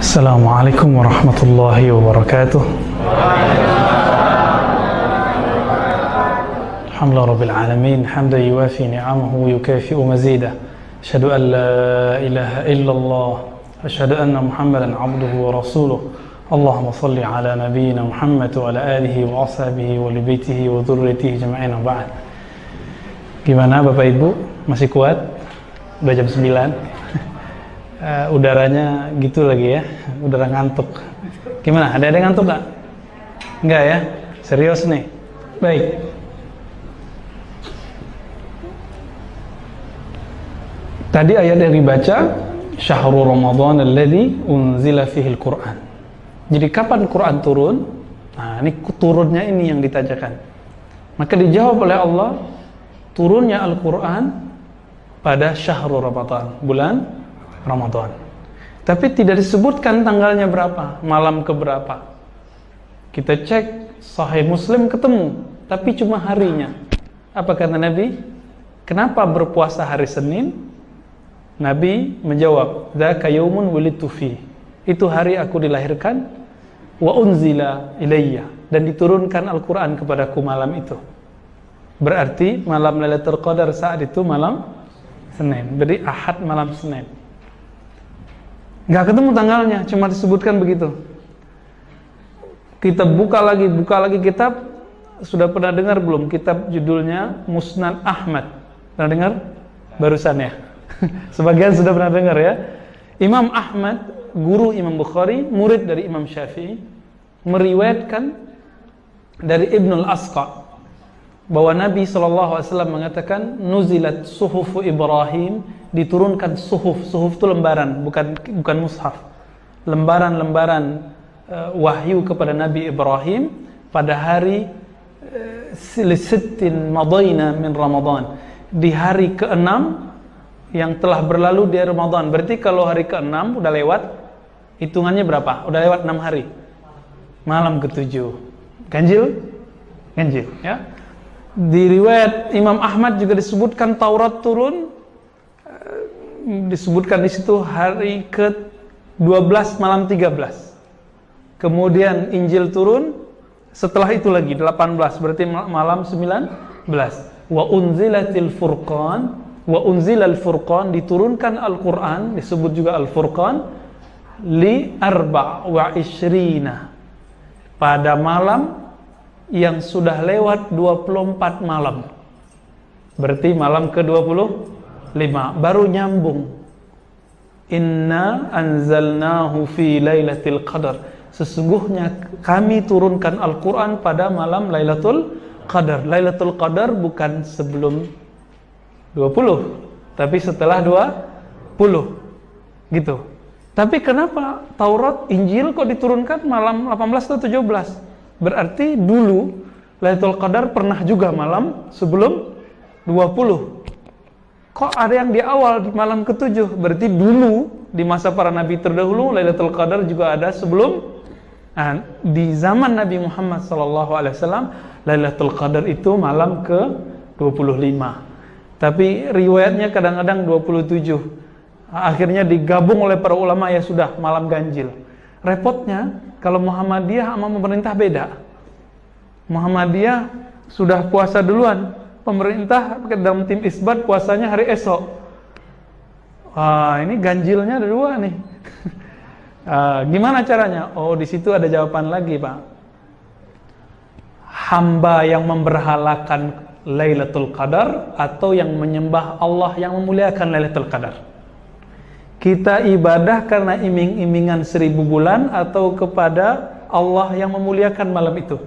Assalamualaikum warahmatullahi wabarakatuh. Alhamdulillah rabbil alamin, hamdan yuwafi ni'amahu wa yukafi'u mazidah. Asyhadu an la ilaha illallah, asyhadu anna Muhammadan abduhu wa rasuluh. Allahumma shalli ala nabiyyina Muhammad wa ala alihi wa ashabihi wa li baitihi wa dzurriyyatihi jama'in ba'd. Gimana Bapak Ibu? Masih kuat? Udah jam 9. Udaranya gitu lagi ya, udara ngantuk. Gimana? Ada ngantuk gak? Enggak ya? Serius nih? Baik. Tadi ayat yang dibaca, Syahrul Ramadan alladzi unzila fihil Qur'an. Jadi kapan Quran turun? Nah, ini turunnya ini yang ditanyakan. Maka dijawab oleh Allah, turunnya Al-Quran pada Syahrul Ramadan, bulan Ramadan. Tapi tidak disebutkan tanggalnya berapa, malam keberapa. Kita cek Sahih Muslim ketemu, tapi cuma harinya. Apa kata Nabi? Kenapa berpuasa hari Senin? Nabi menjawab, "Dzaka yaumun wulidtu fi." Itu hari aku dilahirkan, wa unzila ilayya, dan diturunkan Al-Qur'an kepadaku malam itu. Berarti malam Lailatul Qadar saat itu malam Senin. Berarti Ahad malam Senin. Nggak ketemu tanggalnya, cuma disebutkan begitu. Kita buka lagi kitab. Sudah pernah dengar belum kitab judulnya Musnad Ahmad? Pernah dengar? Barusan ya. Sebagian sudah pernah dengar ya. Imam Ahmad, guru Imam Bukhari, murid dari Imam Syafi'i, meriwayatkan dari Ibnul Asqa bahwa Nabi SAW mengatakan nuzilat suhufu Ibrahim, diturunkan suhuf itu lembaran, bukan mushaf, lembaran wahyu kepada Nabi Ibrahim pada hari sittin madaina min Ramadan, di hari ke-6 yang telah berlalu dari Ramadan. Berarti kalau hari ke-6 udah lewat, hitungannya berapa? Udah lewat 6 hari. Malam ke-7. Ganjil ya. Di riwayat Imam Ahmad juga disebutkan Taurat turun, disebutkan di situ hari ke-12 malam 13. Kemudian Injil turun setelah itu lagi 18, berarti malam 19. Wa unzilatil furqan, wa unzilal furqan, diturunkan Al-Qur'an, disebut juga Al-Furqan, li arba' wa ishrina, pada malam yang sudah lewat 24 malam. Berarti malam ke-25 baru nyambung. Inna anzalnahu fi lailatul qadar. Sesungguhnya kami turunkan Al-Qur'an pada malam Lailatul Qadar. Lailatul Qadar bukan sebelum 20, tapi setelah 20. Gitu. Tapi kenapa Taurat, Injil kok diturunkan malam 18 atau 17? Berarti dulu Lailatul Qadar pernah juga malam sebelum 20. Kok ada yang di awal di malam ke-7? Berarti dulu di masa para nabi terdahulu Lailatul Qadar juga ada sebelum. Nah, di zaman Nabi Muhammad SAW Lailatul Qadar itu malam ke-25. Tapi riwayatnya kadang-kadang 27. Akhirnya digabung oleh para ulama, ya sudah malam ganjil. Repotnya kalau Muhammadiyah sama pemerintah beda. Muhammadiyah sudah puasa duluan, pemerintah dalam tim isbat puasanya hari esok. Wah, ini ganjilnya ada dua nih. Gimana caranya? Oh, di situ ada jawaban lagi, Pak. Hamba yang memberhalakan Lailatul Qadar atau yang menyembah Allah yang memuliakan Lailatul Qadar. Kita ibadah karena iming-imingan 1000 bulan atau kepada Allah yang memuliakan malam itu?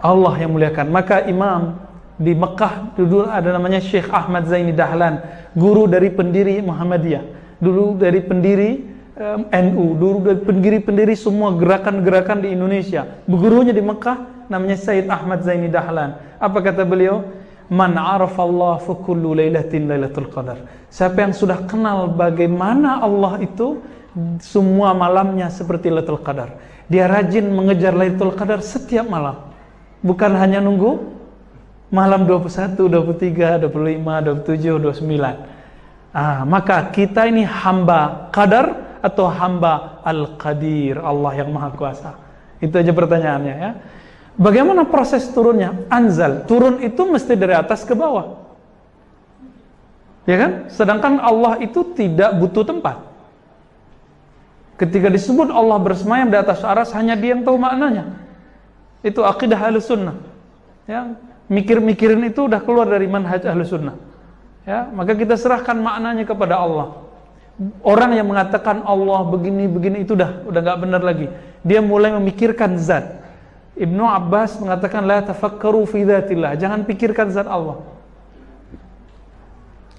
Allah yang memuliakan. Maka imam di Mekah dulu ada namanya Syekh Ahmad Zaini Dahlan, guru dari pendiri Muhammadiyah, dulu dari pendiri NU, dulu dari pendiri semua gerakan-gerakan di Indonesia. Gurunya di Mekah namanya Sayyid Ahmad Zaini Dahlan. Apa kata beliau? Man arafallah fa kullu lailatin lailatul qadar. Siapa yang sudah kenal bagaimana Allah itu, semua malamnya seperti Lailatul Qadar. Dia rajin mengejar Lailatul Qadar setiap malam. Bukan hanya nunggu malam 21, 23, 25, 27, 29. Maka kita ini hamba qadar atau hamba Al-Qadir, Allah yang Maha Kuasa? Itu aja pertanyaannya ya. Bagaimana proses turunnya? Anzal, turun itu mesti dari atas ke bawah. Ya kan? Sedangkan Allah itu tidak butuh tempat. Ketika disebut Allah bersemayam di atas aras, hanya Dia yang tahu maknanya. Itu akidah Ahlussunnah. Ya, mikir-mikirin itu udah keluar dari manhaj Ahlussunnah. Ya, maka kita serahkan maknanya kepada Allah. Orang yang mengatakan Allah begini-begini itu udah enggak benar lagi. Dia mulai memikirkan zat. Ibnu Abbas mengatakan la tafakkaru fi dzatillah, jangan pikirkan zat Allah.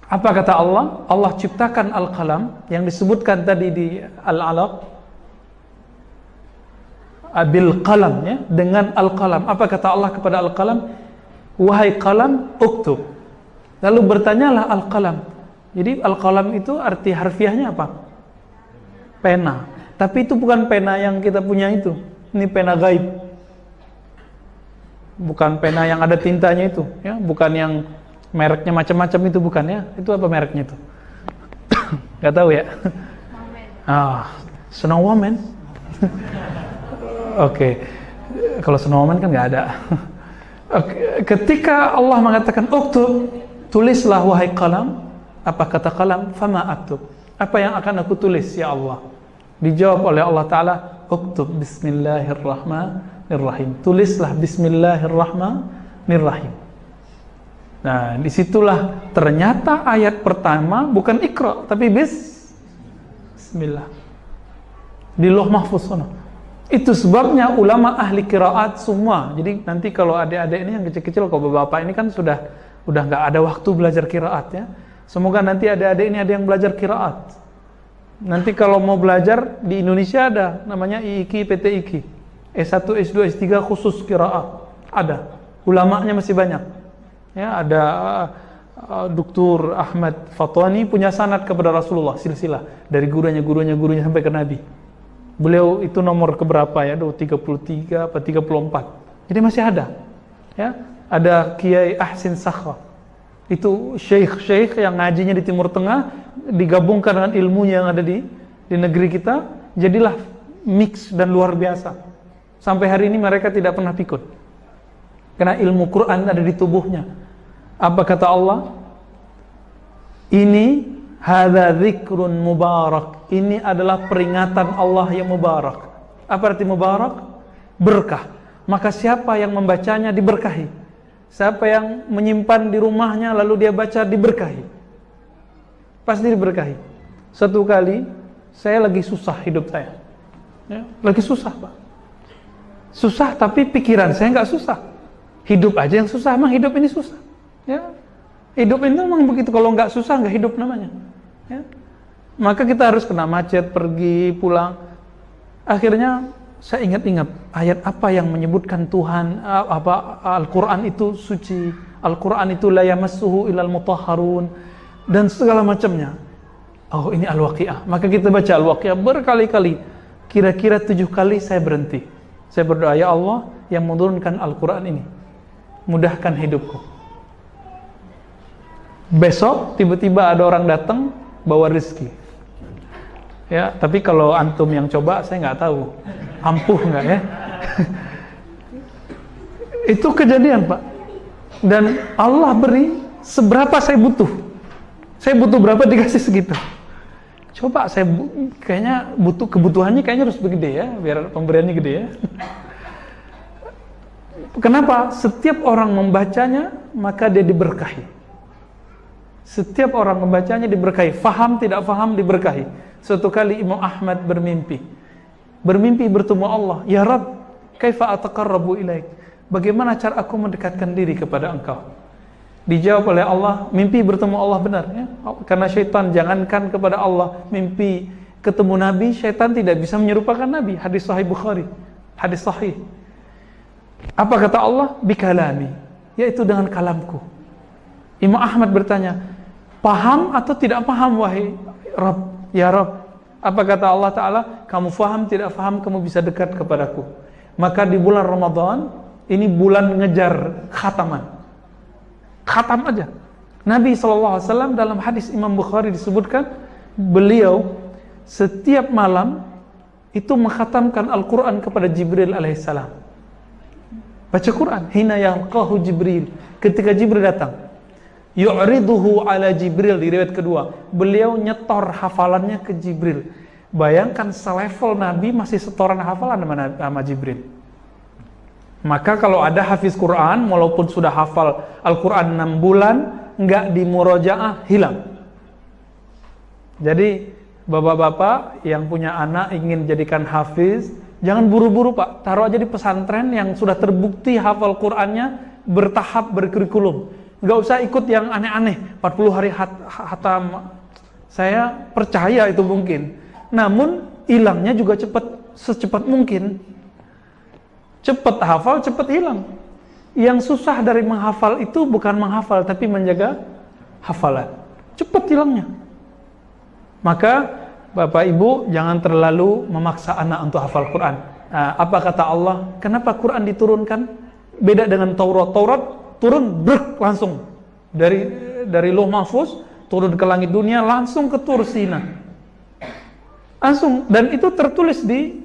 Apa kata Allah? Allah ciptakan al-qalam yang disebutkan tadi di Al-Alaq, bil qalam ya, dengan al-qalam. Apa kata Allah kepada al-qalam? Wahai qalam, uktub. Lalu bertanyalah al-qalam. Jadi al-qalam itu arti harfiahnya apa? Pena. Tapi itu bukan pena yang kita punya itu. Ini pena gaib. Bukan pena yang ada tintanya itu, ya, bukan yang mereknya macam-macam itu, bukan ya. Itu apa mereknya itu? Gak tahu ya. Snowman. Oke. Kalau Snowman kan nggak ada. Ketika Allah mengatakan uktub, tulislah wahai qalam. Apa kata qalam? Fama aktub. Apa yang akan aku tulis ya Allah? Dijawab oleh Allah Ta'ala, uktub bismillahirrahmanirrahim. Tulislah bismillahirrahmanirrahim. Nah, disitulah ternyata ayat pertama bukan Iqra, tapi bismillah. Di Lauh Mahfuz sana. Itu sebabnya ulama ahli qiraat semua. Jadi nanti kalau adik-adik ini yang kecil-kecil, kalau bapak ini kan udah nggak ada waktu belajar qiraat ya. Semoga nanti adik-adik ini ada yang belajar qiraat. Nanti kalau mau belajar di Indonesia ada namanya IIQ, PT IQ. S1, S2, S3 khusus qiraat. Ada. Ulamanya masih banyak. Ya, ada Dr. Ahmad Fatwani punya sanad kepada Rasulullah, silsilah dari gurunya sampai ke Nabi. Beliau itu nomor keberapa ya? 33 apa 34. Jadi masih ada. Ya, ada Kiai Ahsin Sakha. Itu syekh yang ngajinya di Timur Tengah digabungkan dengan ilmunya yang ada di negeri kita, jadilah mix dan luar biasa. Sampai hari ini mereka tidak pernah pikun. Karena ilmu Quran ada di tubuhnya. Apa kata Allah? Ini hadza dzikrun mubarak. Ini adalah peringatan Allah yang mubarak. Apa arti mubarak? Berkah. Maka siapa yang membacanya diberkahi. Siapa yang menyimpan di rumahnya lalu dia baca diberkahi. Pasti diberkahi. Satu kali saya lagi susah hidup saya. Ya, lagi susah, Pak. Susah tapi pikiran saya nggak susah. Hidup aja yang susah, emang hidup ini susah. Ya, hidup ini memang begitu. Kalau nggak susah nggak hidup namanya. Ya. Maka kita harus kena macet, pergi, pulang. Akhirnya saya ingat-ingat ayat apa yang menyebutkan Tuhan, Al-Quran itu suci, Al-Quran itu la yamassuhu ilal mutahharun, dan segala macamnya. Oh, ini Al-Waqi'ah. Maka kita baca Al-Waqi'ah berkali-kali. Kira-kira 7 kali saya berhenti. Saya berdoa, ya Allah yang menurunkan Al-Quran ini, mudahkan hidupku. Besok tiba-tiba ada orang datang bawa rezeki. Ya, tapi kalau antum yang coba saya nggak tahu. Ampuh nggak ya? Itu kejadian, Pak. Dan Allah beri seberapa saya butuh. Saya butuh berapa dikasih segitu. Coba saya kayaknya kebutuhannya kayaknya harus begede ya, biar pemberiannya gede ya. Kenapa? Setiap orang membacanya maka dia diberkahi. Setiap orang membacanya diberkahi. Faham tidak faham diberkahi. Suatu kali Imam Ahmad bermimpi bertemu Allah. Ya Rabb, kaifa ataqarrabu ilaik? Bagaimana cara aku mendekatkan diri kepada Engkau? Dijawab oleh Allah, mimpi bertemu Allah benar ya. Karena syaitan jangankan kepada Allah, mimpi ketemu Nabi, syaitan tidak bisa menyerupakan Nabi. Hadis sahih Bukhari. Hadis sahih. Apa kata Allah? Bikalami, yaitu dengan kalamku. Imam Ahmad bertanya, paham atau tidak paham wahai Rabb? Ya Rabb, apa kata Allah Ta'ala? Kamu faham, tidak faham, kamu bisa dekat kepadaku. Maka di bulan Ramadan, ini bulan ngejar khataman. Khatam aja. Nabi SAW dalam hadis Imam Bukhari disebutkan, beliau setiap malam itu mengkhatamkan Al-Quran kepada Jibril alaihissalam. Baca Quran, hina yalqahu Jibril, ketika Jibril datang. Yu'riduhu ala Jibril, di riwayat kedua, beliau nyetor hafalannya ke Jibril. Bayangkan selevel Nabi masih setoran hafalan sama Jibril. Maka kalau ada hafiz Quran, walaupun sudah hafal Al-Quran 6 bulan, nggak dimurojaah, hilang. Jadi bapak-bapak yang punya anak ingin jadikan hafiz, jangan buru-buru Pak, taruh aja di pesantren yang sudah terbukti hafal Qurannya bertahap, berkurikulum. Nggak usah ikut yang aneh-aneh, 40 hari hatam. Saya percaya itu mungkin. Namun hilangnya juga secepat mungkin. Cepat hafal, cepat hilang. Yang susah dari menghafal itu bukan menghafal, tapi menjaga hafalan. Cepat hilangnya. Maka Bapak Ibu jangan terlalu memaksa anak untuk hafal Quran. Nah, apa kata Allah? Kenapa Quran diturunkan? Beda dengan Taurat. Taurat turun brek langsung dari Lauh Mahfuz turun ke langit dunia langsung ke Tur Sina. Langsung, dan itu tertulis di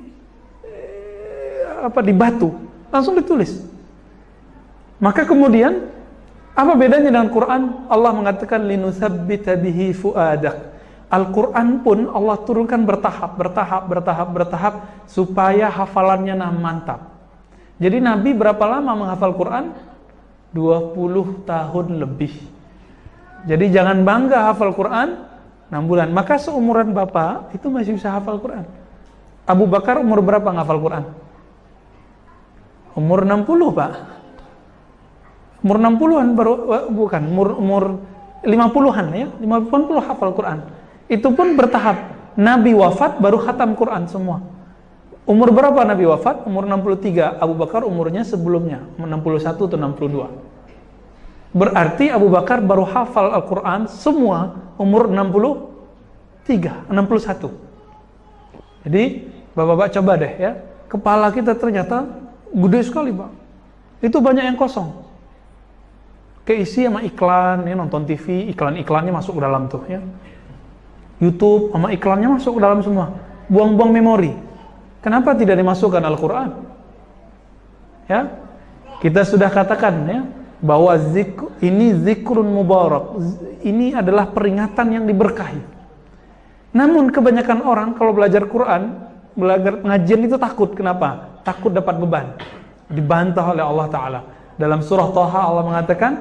batu, langsung ditulis. Maka kemudian apa bedanya dengan Quran? Allah mengatakan linusabbita bihi fuadak. Al-Quran pun Allah turunkan bertahap supaya hafalannya mantap. Jadi Nabi berapa lama menghafal Quran? 20 tahun lebih. Jadi jangan bangga hafal Quran 6 bulan. Maka seumuran Bapak itu masih bisa hafal Quran. Abu Bakar umur berapa ngafal Quran? Umur 60 Pak. Umur 60-an baru, bukan, umur 50-an ya, 50 hafal Quran. Itu pun bertahap. Nabi wafat baru khatam Quran semua. Umur berapa Nabi wafat? Umur 63. Abu Bakar umurnya sebelumnya, 61 atau 62. Berarti Abu Bakar baru hafal Al-Quran semua umur 63, 61. Jadi Bapak-bapak coba deh ya, kepala kita ternyata gede sekali Pak. Itu banyak yang kosong, keisi sama iklan ya, nonton TV, iklan-iklannya masuk ke dalam tuh ya, YouTube sama iklannya masuk ke dalam semua, buang-buang memori. Kenapa tidak dimasukkan Al-Quran? Ya, kita sudah katakan ya, bahwa ini zikrun mubarak, ini adalah peringatan yang diberkahi. Namun kebanyakan orang kalau belajar Quran, belajar pengajian itu takut. Kenapa? Takut dapat beban, dibantah oleh Allah Ta'ala. Dalam surah Thaha Allah mengatakan,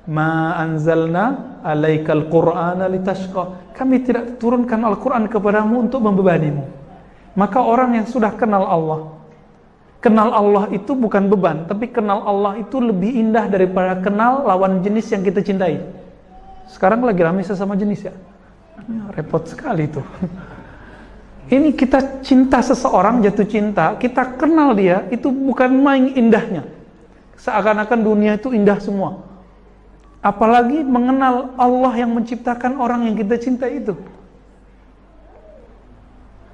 ma anzalna alaikal qur'ana litashqa, kami tidak turunkan Al-Quran kepadamu untuk membebanimu. Maka orang yang sudah kenal Allah itu bukan beban, tapi kenal Allah itu lebih indah daripada kenal lawan jenis yang kita cintai. Sekarang lagi ramai sesama jenis ya, repot sekali itu. Ini kita cinta seseorang, jatuh cinta, kita kenal dia, itu bukan main indahnya. Seakan-akan dunia itu indah semua. Apalagi mengenal Allah yang menciptakan orang yang kita cintai itu.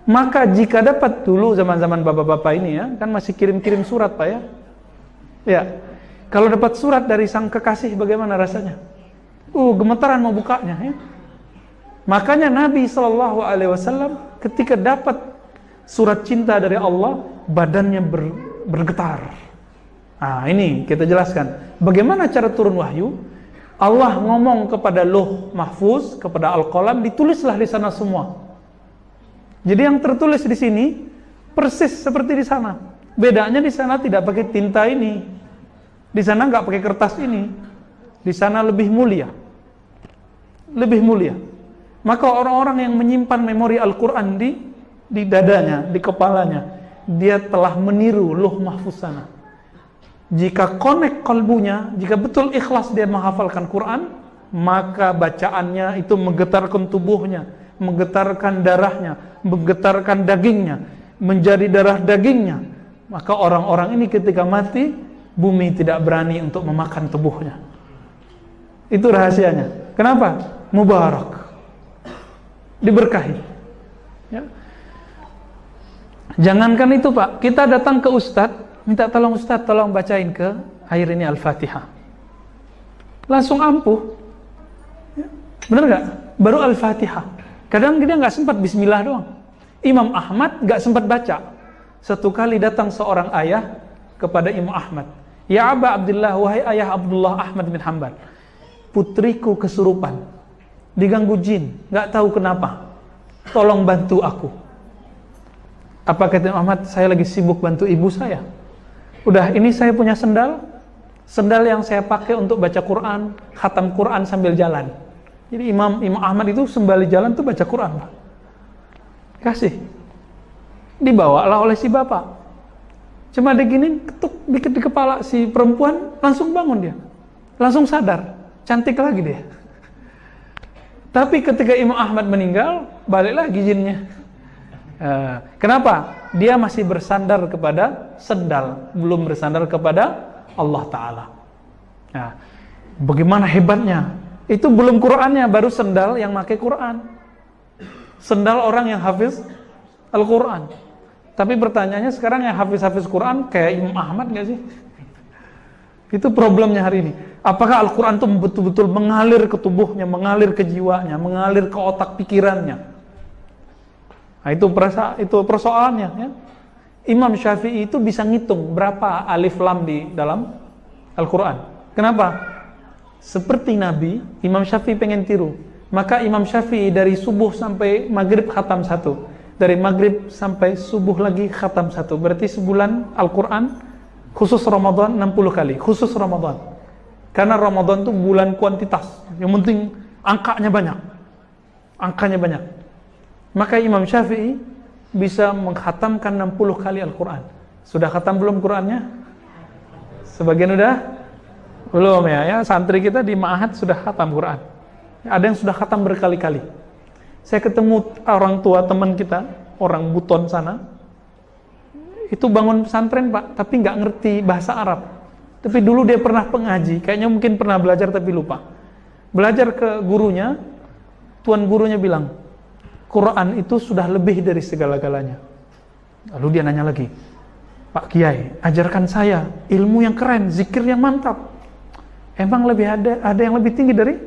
Maka jika dapat, dulu zaman-zaman bapak-bapak ini ya, kan masih kirim-kirim surat Pak ya. Ya, kalau dapat surat dari sang kekasih bagaimana rasanya? Gemetaran mau bukanya ya. Makanya Nabi SAW ketika dapat surat cinta dari Allah, badannya bergetar. Nah ini kita jelaskan. Bagaimana cara turun wahyu? Allah ngomong kepada Lauh Mahfuz, kepada Al-Qalam, ditulislah di sana semua. Jadi yang tertulis di sini persis seperti di sana. Bedanya di sana tidak pakai tinta ini. Di sana nggak pakai kertas ini. Di sana lebih mulia. Lebih mulia. Maka orang-orang yang menyimpan memori Al-Quran di dadanya, di kepalanya, dia telah meniru Lauh Mahfuz sana. Jika connect kalbunya, jika betul ikhlas dia menghafalkan Quran, maka bacaannya itu menggetarkan tubuhnya, menggetarkan darahnya, menggetarkan dagingnya, menjadi darah dagingnya. Maka orang-orang ini ketika mati, bumi tidak berani untuk memakan tubuhnya. Itu rahasianya. Kenapa? Mubarak, diberkahi ya. Jangankan itu Pak, kita datang ke Ustadz, minta tolong Ustadz, tolong bacain ke air ini Al-Fatihah, langsung ampuh ya. Bener gak? Baru Al-Fatihah. Kadang dia nggak sempat bismillah doang, Imam Ahmad gak sempat baca. Satu kali datang seorang ayah kepada Imam Ahmad. Ya Aba Abdullah, wahai ayah Abdullah Ahmad bin Hanbal, putriku kesurupan, diganggu jin, gak tahu kenapa. Tolong bantu aku. Apa kata Imam Ahmad? Saya lagi sibuk bantu ibu saya. Udah, ini saya punya sendal yang saya pakai untuk baca Quran, khatam Quran sambil jalan. Jadi Imam Ahmad itu sembali jalan tuh baca Quran, Pak. Kasih. Dibawalah oleh si bapak. Cuma diginin, ketuk dikit di kepala si perempuan, langsung bangun dia. Langsung sadar. Cantik lagi dia. Tapi ketika Imam Ahmad meninggal, balik lagi jinnya. Kenapa? Dia masih bersandar kepada sendal, belum bersandar kepada Allah Ta'ala. Nah, bagaimana hebatnya? Itu belum Qur'annya, baru sendal yang pakai Qur'an. Sendal orang yang hafiz Al-Qur'an. Tapi pertanyaannya sekarang yang hafiz Qur'an kayak Imam Ahmad gak sih? Itu problemnya hari ini. Apakah Al-Qur'an itu betul-betul mengalir ke tubuhnya, mengalir ke jiwanya, mengalir ke otak pikirannya? Nah, itu persoalannya, ya. Imam Syafi'i itu bisa ngitung berapa alif lam di dalam Al-Qur'an. Kenapa? Seperti Nabi, Imam Syafi'i pengen tiru. Maka Imam Syafi'i dari subuh sampai maghrib khatam 1. Dari maghrib sampai subuh lagi khatam 1. Berarti sebulan Al-Quran khusus Ramadan 60 kali. Khusus Ramadan. Karena Ramadan itu bulan kuantitas. Yang penting angkanya banyak. Angkanya banyak. Maka Imam Syafi'i bisa mengkhatamkan 60 kali Al-Quran. Sudah khatam belum Qurannya? Sebagian udah? Belum ya. Santri kita di Ma'had sudah khatam Quran. Ada yang sudah khatam berkali-kali. Saya ketemu orang tua teman kita, orang Buton sana, itu bangun pesantren Pak, tapi nggak ngerti bahasa Arab. Tapi dulu dia pernah pengaji, kayaknya mungkin pernah belajar tapi lupa. Belajar ke gurunya, tuan gurunya bilang, Quran itu sudah lebih dari segala-galanya. Lalu dia nanya lagi, Pak Kiai, ajarkan saya ilmu yang keren, zikir yang mantap. Emang ada yang lebih tinggi dari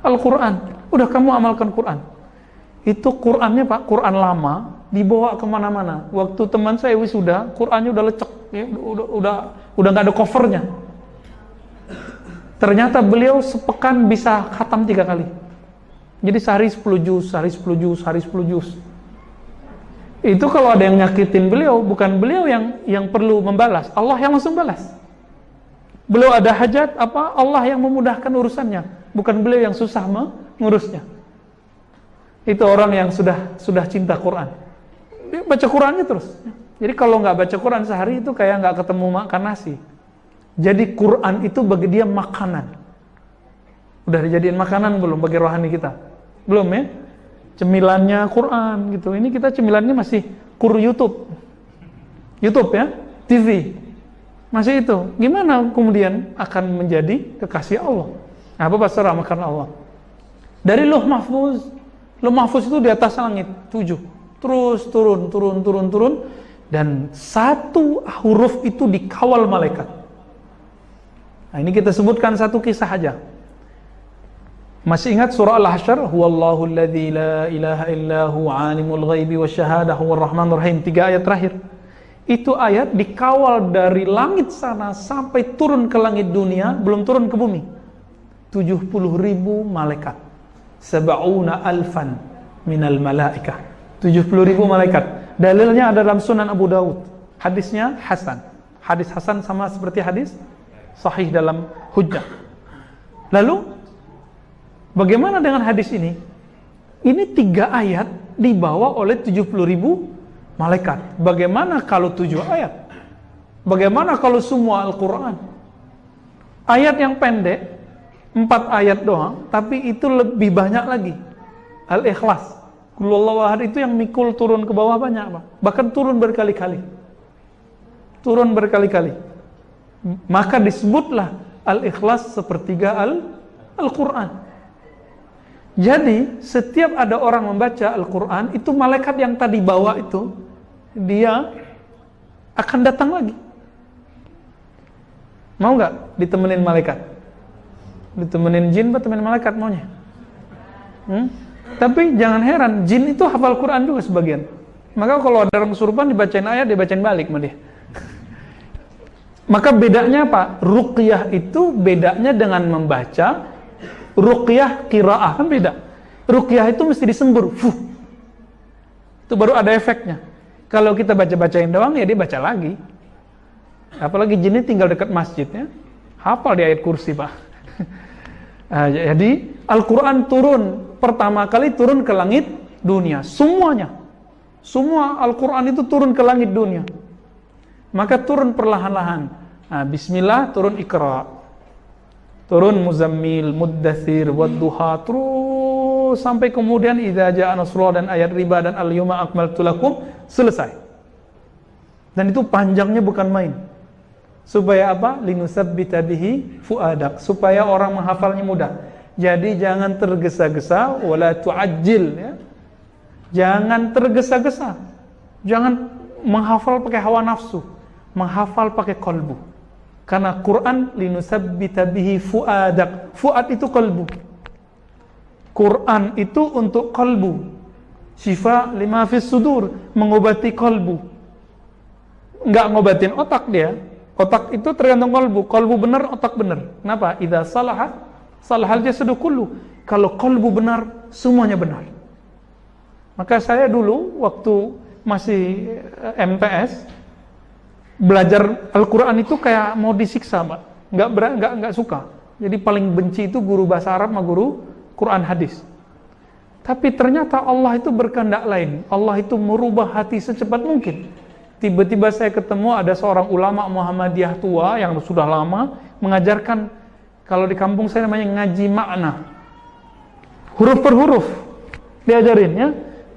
Al-Quran? Udah kamu amalkan Quran. Itu Qurannya Pak, Quran lama dibawa kemana-mana. Waktu teman saya wisuda, Qurannya udah lecek, ya, udah nggak ada covernya. Ternyata beliau sepekan bisa khatam 3 kali. Jadi sehari 10 juz, sehari 10 juz, sehari 10 juz. Itu kalau ada yang nyakitin beliau, bukan beliau yang perlu membalas, Allah yang langsung balas. Beliau ada hajat, Allah yang memudahkan urusannya, bukan beliau yang susah mengurusnya. Itu orang yang sudah cinta Quran. Dia baca Qurannya terus. Jadi kalau nggak baca Quran sehari itu kayak nggak ketemu makan nasi. Jadi Quran itu bagi dia makanan. Udah dijadiin makanan belum bagi rohani kita? Belum ya? Cemilannya Quran gitu. Ini kita cemilannya masih YouTube ya, TV. Masih itu. Gimana kemudian akan menjadi kekasih Allah? Apa pasrah makan Allah? Dari Lauh Mahfuz. Lauh Mahfuz itu di atas langit 7. Terus turun. Dan satu huruf itu dikawal malaikat. Nah, ini kita sebutkan satu kisah aja. Masih ingat surah Al-Hasyr? Huwallahu alladzi la ilaha illahu alimul ghaibi wasyahadah huwar rahmanur rahim. 3 ayat terakhir. Itu ayat dikawal dari langit sana sampai turun ke langit dunia, belum turun ke bumi. 70.000 malaikat. Sab'una alfan minal malaikah. 70.000 malaikat. Dalilnya ada dalam Sunan Abu Dawud. Hadisnya hasan. Hadis hasan sama seperti hadis sahih dalam Hujjah. Lalu bagaimana dengan hadis ini? Ini 3 ayat dibawa oleh 70.000 malaikat. Bagaimana kalau 7 ayat? Bagaimana kalau semua Al-Quran? Ayat yang pendek 4 ayat doang, tapi itu lebih banyak lagi. Al-Ikhlas, Qul huwallahu ahad, itu yang mikul turun ke bawah banyak, Pak. Bahkan turun berkali-kali. Maka disebutlah Al-Ikhlas sepertiga Al-Quran. Jadi setiap ada orang membaca Al-Quran, itu malaikat yang tadi bawa itu, dia akan datang lagi. Mau nggak ditemenin malaikat? Ditemenin jin atau temenin malaikat maunya? Tapi jangan heran, jin itu hafal Quran juga sebagian. Maka kalau ada orang kesurupan dibacain ayat, dibacain balik sama dia. Maka bedanya apa? Ruqyah itu bedanya dengan membaca. Ruqyah qiraah kan beda. Ruqyah itu mesti disembur. Itu baru ada efeknya. Kalau kita baca-bacain doang ya dia baca lagi. Apalagi jinnya tinggal dekat masjidnya, hafal di ayat kursi, Pak. Jadi Al-Quran turun pertama kali turun ke langit dunia, semuanya. Semua Al-Quran itu turun ke langit dunia. Maka turun perlahan-lahan. Bismillah turun Iqra, turun Muzammil, Muddathir, Wadduha, terus sampai kemudian Idza Jaa Nasrullah dan ayat riba dan Al-Yawma Akmaltu Lakum selesai. Dan itu panjangnya bukan main. Supaya apa? Linusabbita bihi fuadak, supaya orang menghafalnya mudah. Jadi jangan tergesa-gesa, wala tu'ajjil, ya. Jangan tergesa-gesa. Jangan menghafal pakai hawa nafsu, menghafal pakai qalbu. Karena Quran linusabbita bihi fuadak. Fuad itu qalbu. Quran itu untuk qalbu. Syifa lima fis sudur, mengobati qalbu. Enggak ngobatin otak dia. Otak itu tergantung qalbu. Qalbu benar, otak benar. Kenapa? Idza salaha salahal jasadu kullu. Kalau qalbu benar, semuanya benar. Maka saya dulu waktu masih MTS belajar Al-Quran itu kayak mau disiksa, Pak. Enggak suka. Jadi paling benci itu guru bahasa Arab sama guru Quran hadis. Tapi ternyata Allah itu berkehendak lain. Allah itu merubah hati secepat mungkin. Tiba-tiba saya ketemu ada seorang ulama Muhammadiyah tua yang sudah lama mengajarkan, kalau di kampung saya namanya ngaji makna. Huruf per huruf diajarin, ya.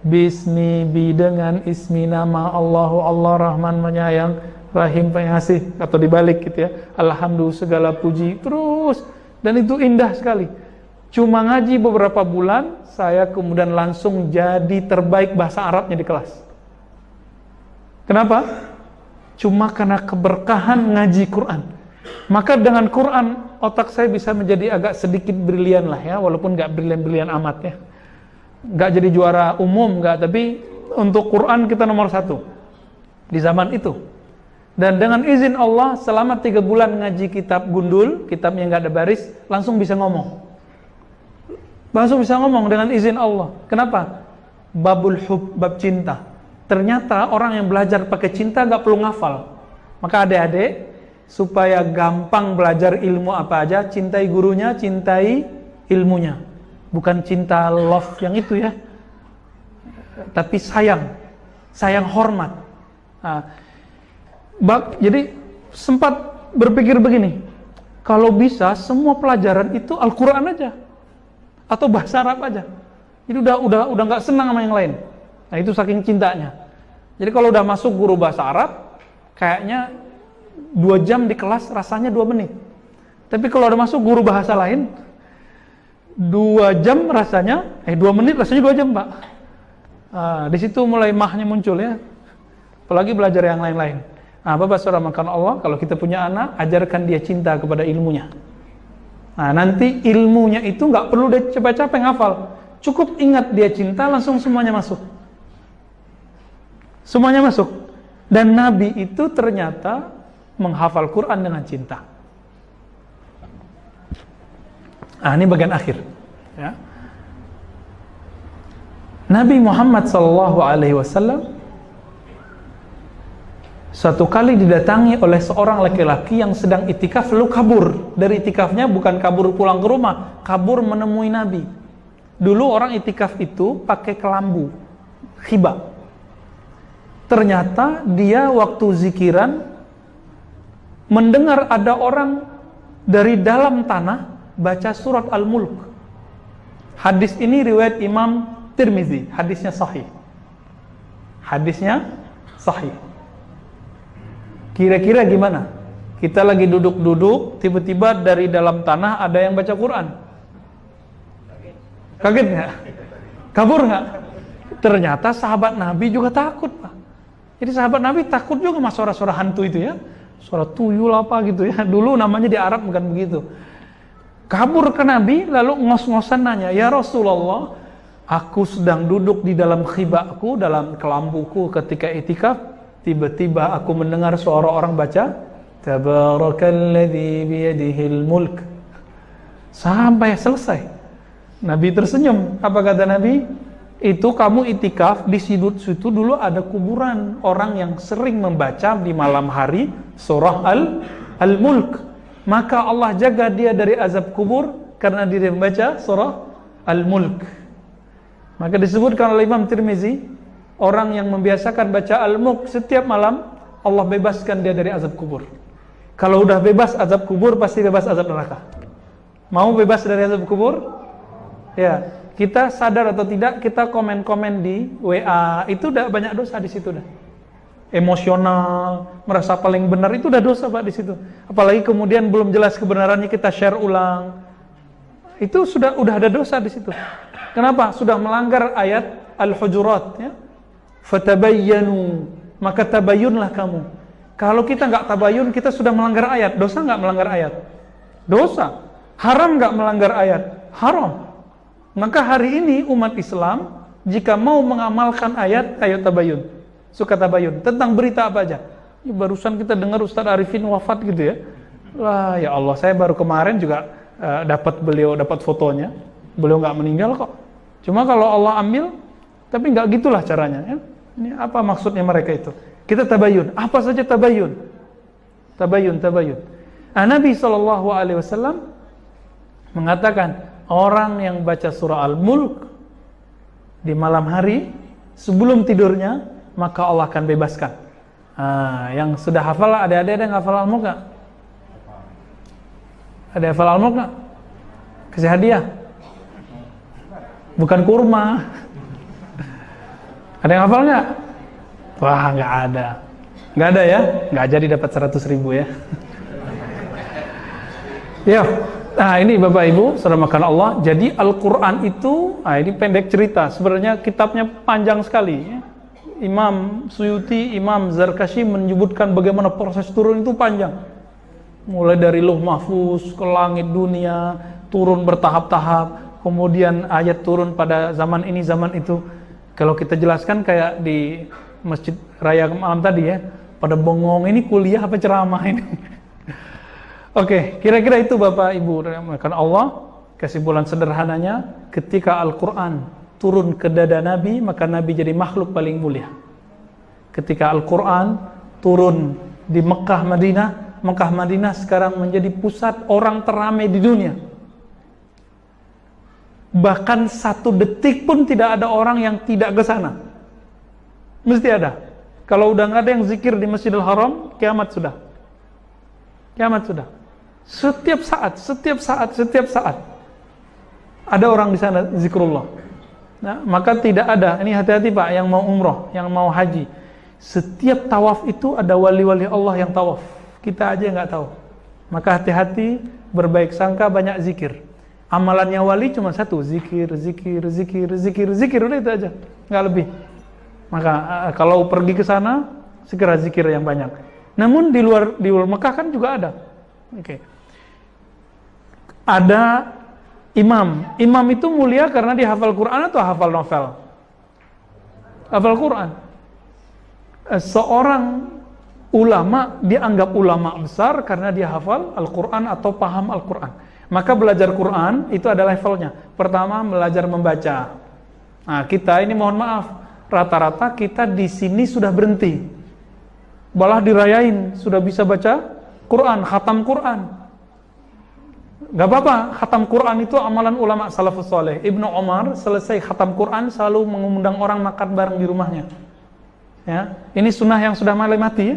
Bismi, bi dengan ismi nama Allahu, Allah Rahman menyayang, Rahim pengasih, atau dibalik gitu, ya. Alhamdulillah segala puji, terus. Dan itu indah sekali. Cuma ngaji beberapa bulan, saya kemudian langsung jadi terbaik bahasa Arabnya di kelas. Kenapa? Cuma karena keberkahan ngaji Quran. Maka dengan Quran, otak saya bisa menjadi agak sedikit brilian lah, ya. Walaupun gak brilian-brilian amat, ya. Gak jadi juara umum, gak. Tapi untuk Quran kita nomor 1 di zaman itu. Dan dengan izin Allah, selama 3 bulan ngaji kitab gundul, kitab yang gak ada baris, langsung bisa ngomong. Langsung bisa ngomong dengan izin Allah. Kenapa? Babul hub, bab cinta. Ternyata orang yang belajar pakai cinta gak perlu ngafal. Maka adik-adik, supaya gampang belajar ilmu apa aja, cintai gurunya, cintai ilmunya. Bukan cinta love yang itu, ya. Tapi sayang hormat. Jadi sempat berpikir begini, kalau bisa semua pelajaran itu Al-Quran aja atau bahasa Arab aja. Jadi udah nggak senang sama yang lain. Nah, itu saking cintanya. Jadi kalau udah masuk guru bahasa Arab, kayaknya 2 jam di kelas rasanya 2 menit. Tapi kalau udah masuk guru bahasa lain, 2 jam rasanya 2 menit rasanya 2 jam, Pak. Di situ mulai mahnya muncul, ya. Apalagi belajar yang lain-lain. Bapak saudara makan Allah, kalau kita punya anak, ajarkan dia cinta kepada ilmunya. Nanti ilmunya itu nggak perlu dia capek-capek ngafal. Cukup ingat dia cinta, langsung semuanya masuk. Semuanya masuk. Dan Nabi itu ternyata menghafal Quran dengan cinta. Ini bagian akhir, ya. Nabi Muhammad SAW suatu kali didatangi oleh seorang laki-laki yang sedang itikaf, lalu kabur. Dari itikafnya bukan kabur pulang ke rumah, kabur menemui Nabi. Dulu orang itikaf itu pakai kelambu, khibah. Ternyata dia waktu zikiran mendengar ada orang dari dalam tanah baca surat Al-Mulk. Hadis ini riwayat Imam Tirmizi, hadisnya sahih. Hadisnya sahih. Kira-kira gimana? Kita lagi duduk-duduk, tiba-tiba dari dalam tanah ada yang baca Quran. Kaget nggak? Kabur nggak? Ternyata sahabat Nabi juga takut, Pak. Jadi sahabat Nabi takut juga sama suara-suara hantu itu, ya. Suara tuyul apa gitu, ya. Dulu namanya di Arab bukan begitu. Kabur ke Nabi, lalu ngos-ngosan nanya, "Ya Rasulullah, Aku sedang duduk di dalam khiba'ku, dalam kelambuku ketika itikaf, tiba-tiba aku mendengar suara orang baca Tabarakalladzi biyadihil mulk, sampai selesai. Nabi tersenyum. Apa kata Nabi? Itu kamu itikaf di situ dulu ada kuburan orang yang sering membaca di malam hari surah Al-Mulk. Maka Allah jaga dia dari azab kubur karena dia membaca surah Al-Mulk. Maka disebutkan oleh Imam Tirmizi, orang yang membiasakan baca Al-Mulk setiap malam, Allah bebaskan dia dari azab kubur. Kalau udah bebas azab kubur, pasti bebas azab neraka. Mau bebas dari azab kubur? Ya, kita sadar atau tidak, kita komen-komen di WA, itu udah banyak dosa di situ dah. Emosional, merasa paling benar, itu udah dosa Pak di situ. Apalagi kemudian belum jelas kebenarannya kita share ulang. Itu udah ada dosa di situ. Kenapa? Sudah melanggar ayat Al-Hujurat, ya. Fatabayyanu, maka tabayyunlah kamu. Kalau kita nggak tabayyun, kita sudah melanggar ayat. Dosa nggak melanggar ayat? Dosa. Haram nggak melanggar ayat? Haram. Maka hari ini umat Islam jika mau mengamalkan ayat, ayo tabayyun. Suka tabayyun tentang berita apa aja. Ya, barusan kita dengar Ustaz Arifin wafat gitu ya. Wah, ya Allah, saya baru kemarin juga dapat fotonya. Beliau nggak meninggal kok. Cuma kalau Allah ambil, tapi nggak gitulah caranya. Ya. Ini apa maksudnya mereka itu? Kita tabayyun. Apa saja tabayyun? Tabayyun. Nabi SAW mengatakan, orang yang baca surah Al-Mulk di malam hari sebelum tidurnya, maka Allah akan bebaskan. Yang sudah hafal, ada yang hafal Al-Mulk nggak? Ada hafal Al-Mulk nggak? Kasih hadiah. Bukan kurma. Ada yang hafal nggak? Wah, nggak ada. Nggak ada ya? Nggak jadi dapat 100.000 ya. Ya. Nah, ini Bapak Ibu, saudara makan Allah. Jadi Al-Quran itu, ini pendek cerita. Sebenarnya kitabnya panjang sekali. Ya. Imam Suyuti, Imam Zarkashi menyebutkan bagaimana proses turun itu panjang. Mulai dari Lauh Mahfuz ke langit dunia, turun bertahap-tahap. Kemudian ayat turun pada zaman ini, zaman itu. Kalau kita jelaskan kayak di Masjid Raya malam tadi ya, pada bengong, ini kuliah apa ceramah ini? Oke, kira-kira itu Bapak Ibu. Karena Allah, kesimpulan sederhananya, ketika Al-Quran turun ke dada Nabi, maka Nabi jadi makhluk paling mulia. Ketika Al-Quran turun di Mekah Madinah sekarang menjadi pusat orang teramai di dunia. Bahkan 1 detik pun tidak ada orang yang tidak ke sana. Mesti ada. Kalau udah nggak ada yang zikir di Masjidil Haram, kiamat sudah. Kiamat sudah. Setiap saat ada orang di sana zikrullah. Nah, maka tidak ada. Ini hati-hati Pak, yang mau umroh, yang mau haji. Setiap tawaf itu ada wali-wali Allah yang tawaf. Kita aja nggak tahu. Maka hati-hati, berbaik sangka, banyak zikir. Amalannya wali cuma satu, zikir, udah itu aja, nggak lebih. Maka kalau pergi ke sana, segera zikir yang banyak. Namun di luar Mekah kan juga ada. Oke. Ada imam. Imam itu mulia karena dia hafal Quran atau hafal novel? Hafal Quran. Seorang ulama dianggap ulama besar karena dia hafal Al-Quran atau paham Al-Quran. Maka belajar Quran itu ada levelnya. Pertama, belajar membaca. Nah, kita ini mohon maaf, rata-rata kita di sini sudah berhenti. Malah dirayain, sudah bisa baca Quran, khatam Quran. Gak apa-apa, khatam Quran itu amalan ulama salafus saleh. Ibnu Umar selesai khatam Quran selalu mengundang orang makan bareng di rumahnya. Ya, ini sunnah yang sudah mulai mati. Ya.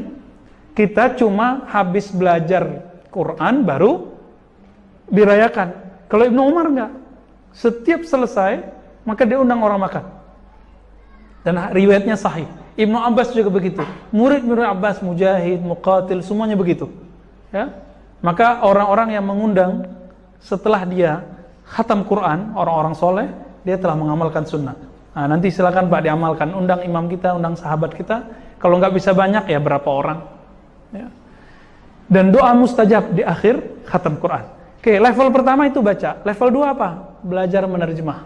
Kita cuma habis belajar Quran baru dirayakan. Kalau Ibnu Umar enggak. Setiap selesai, maka dia undang orang makan. Dan riwayatnya sahih. Ibnu Abbas juga begitu. Murid-murid Abbas, Mujahid, Muqatil, semuanya begitu. Ya. Maka orang-orang yang mengundang setelah dia khatam Quran, orang-orang soleh, dia telah mengamalkan sunnah. Nah, nanti silakan Pak diamalkan. Undang imam kita, undang sahabat kita. Kalau nggak bisa banyak, ya berapa orang. Ya. Dan doa mustajab di akhir khatam Quran. Oke, level pertama itu baca. Level 2 apa? Belajar menerjemah.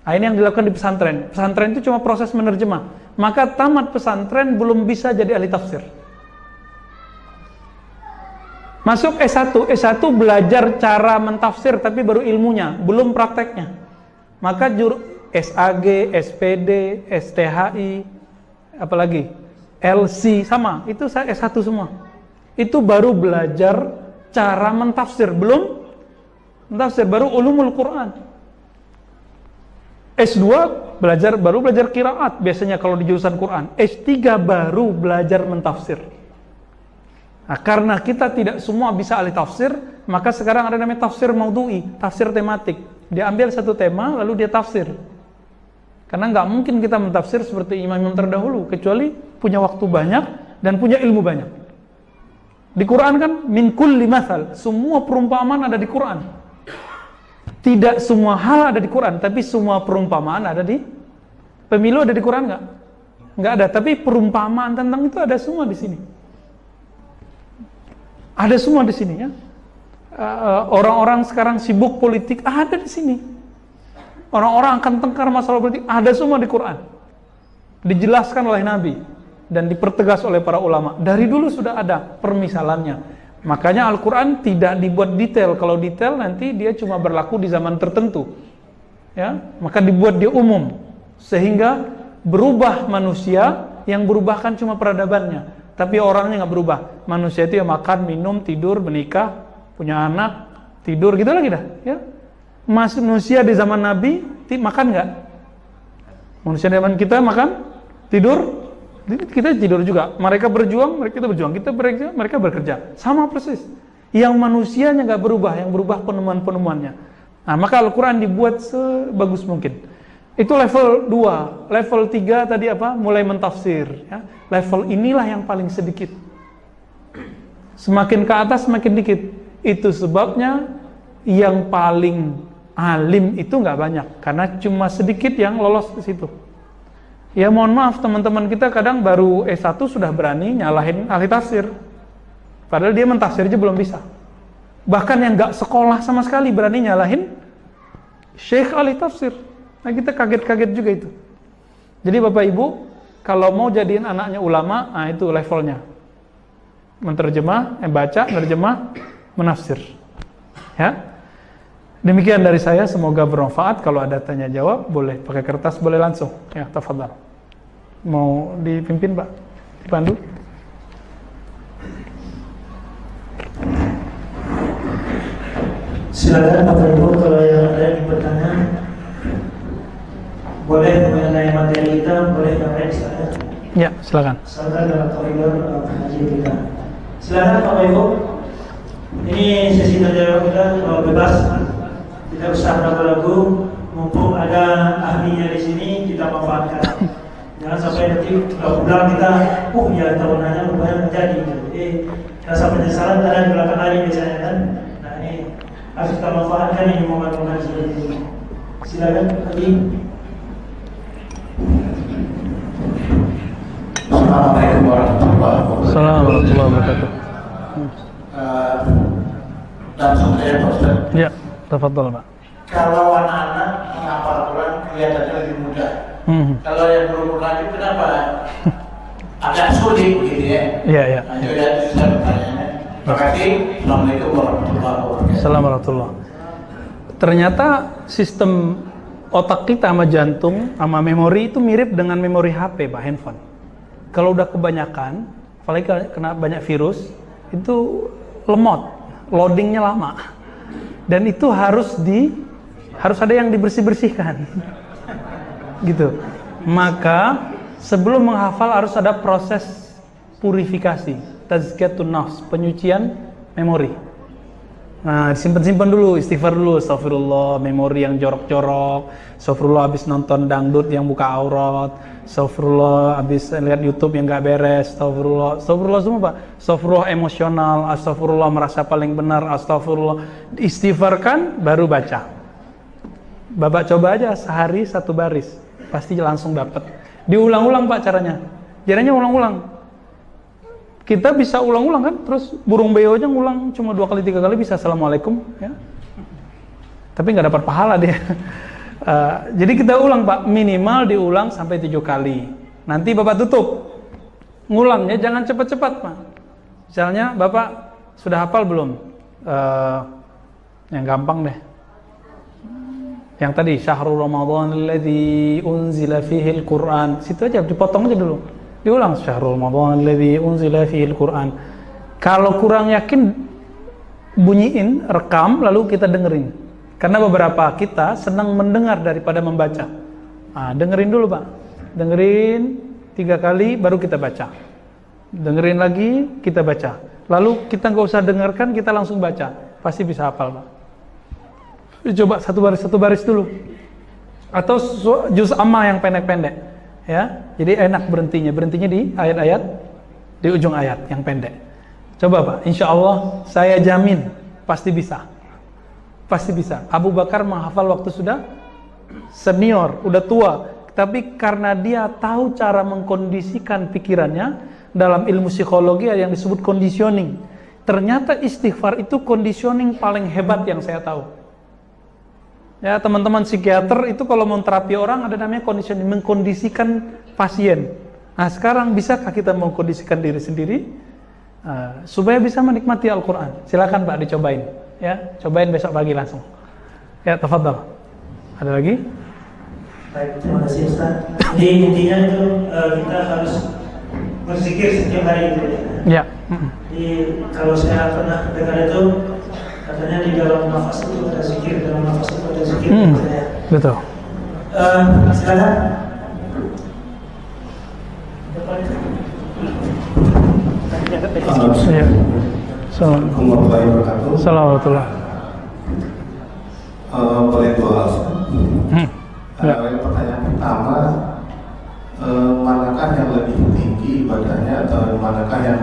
Nah, ini yang dilakukan di pesantren. Pesantren itu cuma proses menerjemah. Maka tamat pesantren belum bisa jadi ahli tafsir. Masuk S1, S1 belajar cara mentafsir tapi baru ilmunya, belum prakteknya. Maka SAG, SPD, STHI, apalagi LC sama, itu saya S1 semua. Itu baru belajar cara mentafsir, belum mentafsir, baru ulumul Quran. S2 baru belajar qiraat biasanya kalau di jurusan Quran. S3 baru belajar mentafsir. Nah, karena kita tidak semua bisa ahli tafsir, maka sekarang ada namanya tafsir maudhu'i, tafsir tematik. Dia ambil satu tema lalu dia tafsir. Karena nggak mungkin kita mentafsir seperti imam-imam terdahulu, kecuali punya waktu banyak dan punya ilmu banyak. Di Quran kan min kulli mathal, semua perumpamaan ada di Quran. Tidak semua hal ada di Quran, tapi semua perumpamaan ada di pemilu. Ada di Quran nggak? Nggak ada, tapi perumpamaan tentang itu ada semua di sini. Ada semua di sini ya. Orang-orang sekarang sibuk politik ada di sini. Orang-orang akan tengkar masalah politik ada semua di Quran. Dijelaskan oleh Nabi dan dipertegas oleh para ulama. Dari dulu sudah ada permisalannya. Makanya Al-Quran tidak dibuat detail. Kalau detail nanti dia cuma berlaku di zaman tertentu ya, maka dibuat dia umum sehingga berubah manusia. Yang berubah kan cuma peradabannya, tapi orangnya nggak berubah. Manusia itu ya makan, minum, tidur, menikah, punya anak, tidur, gitu lagi dah ya. Manusia di zaman Nabi makan nggak? Manusia di zaman kita makan, tidur, kita tidur juga. Mereka berjuang, kita berjuang. Kita bekerja, mereka bekerja. Sama persis. Yang manusianya nggak berubah, yang berubah penemuan-penemuannya. Nah, maka Al-Quran dibuat sebagus mungkin. Itu level 2. Level 3 tadi apa? Mulai mentafsir. Ya. Level inilah yang paling sedikit. Semakin ke atas, semakin dikit. Itu sebabnya yang paling alim itu nggak banyak. Karena cuma sedikit yang lolos ke situ. Ya mohon maaf teman-teman kita kadang baru S1 sudah berani nyalahin ahli tafsir. Padahal dia mentafsir aja belum bisa. Bahkan yang gak sekolah sama sekali berani nyalahin syekh ahli tafsir. Nah kita kaget-kaget juga itu. Jadi Bapak Ibu, kalau mau jadiin anaknya ulama, nah itu levelnya. Menterjemah, baca, menerjemah, menafsir. Ya. Demikian dari saya, semoga bermanfaat. Kalau ada tanya jawab, boleh pakai kertas, boleh langsung. Ya, tafadhal. Mau dipimpin, Pak? Dipandu? Silakan Bapak Ibu, kalau yang ada yang bertanya, boleh mengenai materi kita, boleh yang silakan. Ya, silakan. Silakan dalam koridor pengajian kita. Silakan Bapak Ibu. Ini sesi tanya jawab kita bebas. Tidak usah ragu-ragu, mumpung ada ahlinya di sini, kita manfaatkan. Jangan sampai nanti kalau pulang kita, ya tahun nanya rupanya menjadi. Jadi rasa penyesalan ada di belakang hari biasanya kan. Nah ini harus kita manfaatkan ini momen-momen seperti ini. Silakan lagi. Assalamualaikum warahmatullahi wabarakatuh. Assalamualaikum warahmatullahi wabarakatuh. Langsung saya Pak Ustaz. Ya. Tafadhol, Pak. Kalau anak-anak menghafal Quran kelihatannya lebih mudah. Kalau yang berumur lanjut kenapa agak sulit begitu ya? Iya, iya. Lanjut ya, itu saya pertanyaannya. Terima kasih. Assalamualaikum warahmatullahi wabarakatuh. Assalamualaikum. Ternyata sistem otak kita sama jantung sama memori itu mirip dengan memori HP, Pak, handphone. Kalau udah kebanyakan, apalagi kena banyak virus, itu lemot, loadingnya lama. Dan itu harus ada yang dibersih-bersihkan. Gitu. Maka sebelum menghafal harus ada proses purifikasi, tazkiyatun nafs, penyucian memori. Nah, disimpan-simpan dulu, istighfar dulu, astagfirullah, memori yang jorok-jorok, astagfirullah habis nonton dangdut yang buka aurat, astagfirullah habis lihat YouTube yang gak beres, astagfirullah semua Pak, astagfirullah emosional, astagfirullah merasa paling benar, astagfirullah, istighfarkan baru baca. Bapak coba aja sehari satu baris, pasti langsung dapat. Diulang-ulang Pak caranya, ulang-ulang. Kita bisa ulang-ulang kan, terus burung beo aja ngulang cuma 2 kali 3 kali bisa assalamualaikum ya. Tapi nggak dapat pahala dia. Jadi kita ulang Pak, minimal diulang sampai 7 kali. Nanti Bapak tutup. Ngulangnya jangan cepat-cepat Pak. Misalnya Bapak sudah hafal belum? Yang gampang deh. Yang tadi syahrul ramadhan alladzi unzila fihi al-Qur'an. Situ aja dipotong aja dulu. Diulang syahrul ramadhan alladzi unzila fihi al-Qur'an. Kalau kurang yakin bunyiin, rekam lalu kita dengerin. Karena beberapa kita senang mendengar daripada membaca. Dengerin dulu Pak. Dengerin 3 kali baru kita baca. Dengerin lagi kita baca. Lalu kita nggak usah dengarkan, kita langsung baca. Pasti bisa hafal Pak. Coba satu baris dulu. Atau juz amma yang pendek-pendek. Ya, jadi enak berhentinya di ayat-ayat di ujung ayat yang pendek. Coba Pak, insya Allah saya jamin pasti bisa. Pasti bisa. Abu Bakar menghafal waktu sudah senior, udah tua. Tapi karena dia tahu cara mengkondisikan pikirannya, dalam ilmu psikologi ada yang disebut conditioning. Ternyata istighfar itu conditioning paling hebat yang saya tahu. Ya, teman-teman psikiater itu kalau mau terapi orang ada namanya conditioning, mengkondisikan pasien. Nah, sekarang bisakah kita mengkondisikan diri sendiri supaya bisa menikmati Al-Quran? Silakan Pak dicobain. Ya, cobain besok pagi langsung. Ya, tafadhal. Ada lagi? Baik, terima kasih Ustaz. Jadi intinya itu kita harus berzikir setiap hari itu. Ya. Jadi kalau saya pernah dengar itu katanya di dalam nafas itu ada zikir, dalam nafas itu ada zikir. Betul. Silakan. Assalamualaikum warahmatullahi wabarakatuh. Assalamualaikum. Boleh doa. Pertanyaan pertama, manakah yang lebih tinggi ibadahnya atau manakah yang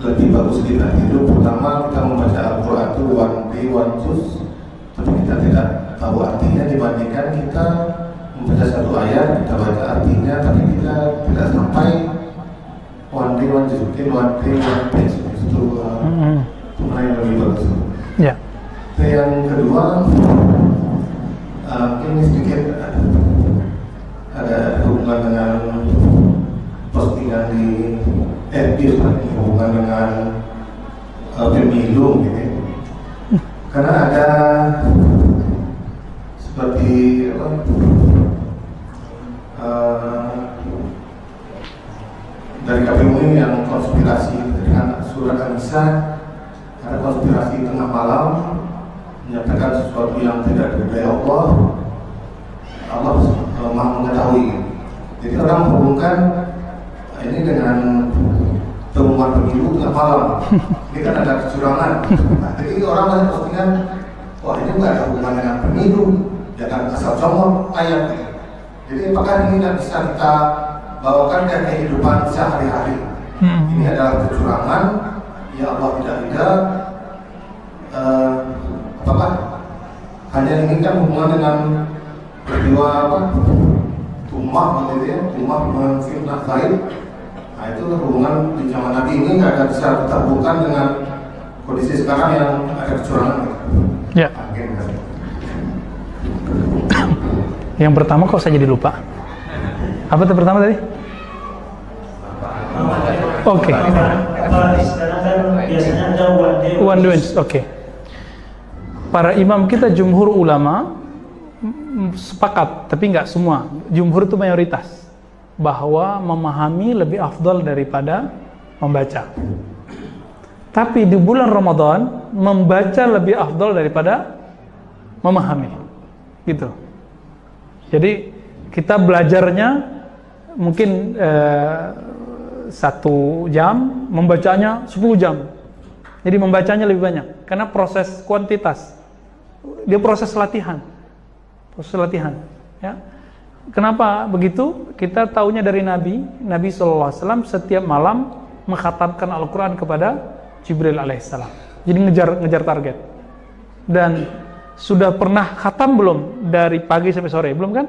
lebih bagus kita hidup? Pertama, kita membaca Al-Quran itu one day one juz, tapi kita tidak tahu artinya, dibandingkan kita membaca satu ayat, kita baca artinya, tapi kita tidak sampai one day one juz, mungkin one day one page. Itu mana yang lebih bagus? Ya. Yang kedua, ini sedikit ada hubungan dengan postingan di FB, hubungan dengan pemilu gitu. Karena ada seperti dari KPU ini yang konspirasi dengan surat An-Nisa, ada konspirasi tengah malam menyatakan sesuatu yang tidak diridhai Allah. Allah Maha mengetahui. Jadi orang menghubungkan ini dengan pengumuman pemilu tengah malam. Ini kan ada kecurangan. Jadi orang lain postingan, wah ini nggak ada hubungan dengan pemilu, jangan asal comot ayat. Jadi apakah ini tidak bisa kita bawakan ke kehidupan sehari-hari? Ini adalah kecurangan, ya Allah tidak ridha. Apakah hanya ini kan hubungan dengan peristiwa Tumah gitu ya, Tumah menfitnah Zaid. Nah itu hubungan di zaman Nabi ini nggak ada bisa kita hubungkan dengan kondisi sekarang yang ada kecurangan. Ya. Yang pertama kok saya jadi lupa. Apa itu pertama tadi? Oke. Sekarang kan biasanya ada one day. Oke. Para imam kita jumhur ulama sepakat, tapi nggak semua. Jumhur itu mayoritas bahwa memahami lebih afdal daripada membaca. Tapi di bulan Ramadan membaca lebih afdal daripada memahami. Gitu. Jadi kita belajarnya mungkin 1 jam, membacanya 10 jam. Jadi membacanya lebih banyak karena proses kuantitas. Dia proses latihan. Ya. Kenapa begitu? Kita taunya dari Nabi SAW setiap malam mengkhatamkan Al-Quran kepada Jibril alaihissalam. Jadi ngejar target. Dan sudah pernah khatam belum dari pagi sampai sore? Belum kan?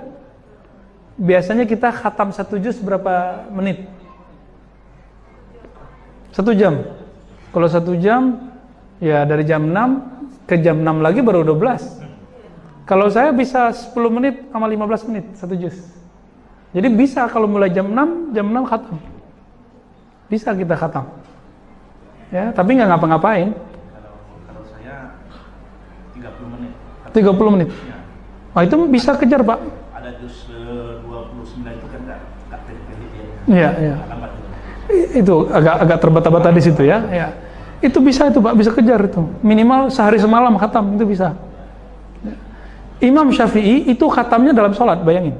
Biasanya kita khatam 1 juz berapa menit? 1 jam. Kalau 1 jam, ya dari jam 6 ke jam 6 lagi baru 12. Kalau saya bisa 10 menit sama 15 menit, 1 juz. Jadi bisa kalau mulai jam 6 khatam. Bisa kita khatam. Ya, tapi nggak ngapa-ngapain. Kalau saya 30 menit. 30 menit. Ya. Wah, itu bisa kejar, Pak. Ada juz 29 itu kan nggak pilih-pilih ya. Iya, iya. Lambat itu. Itu agak terbata-bata di situ ya. Ya. Itu bisa itu, Pak, bisa kejar itu. Minimal sehari semalam khatam itu bisa. Ya. Imam Syafi'i itu khatamnya dalam sholat, bayangin.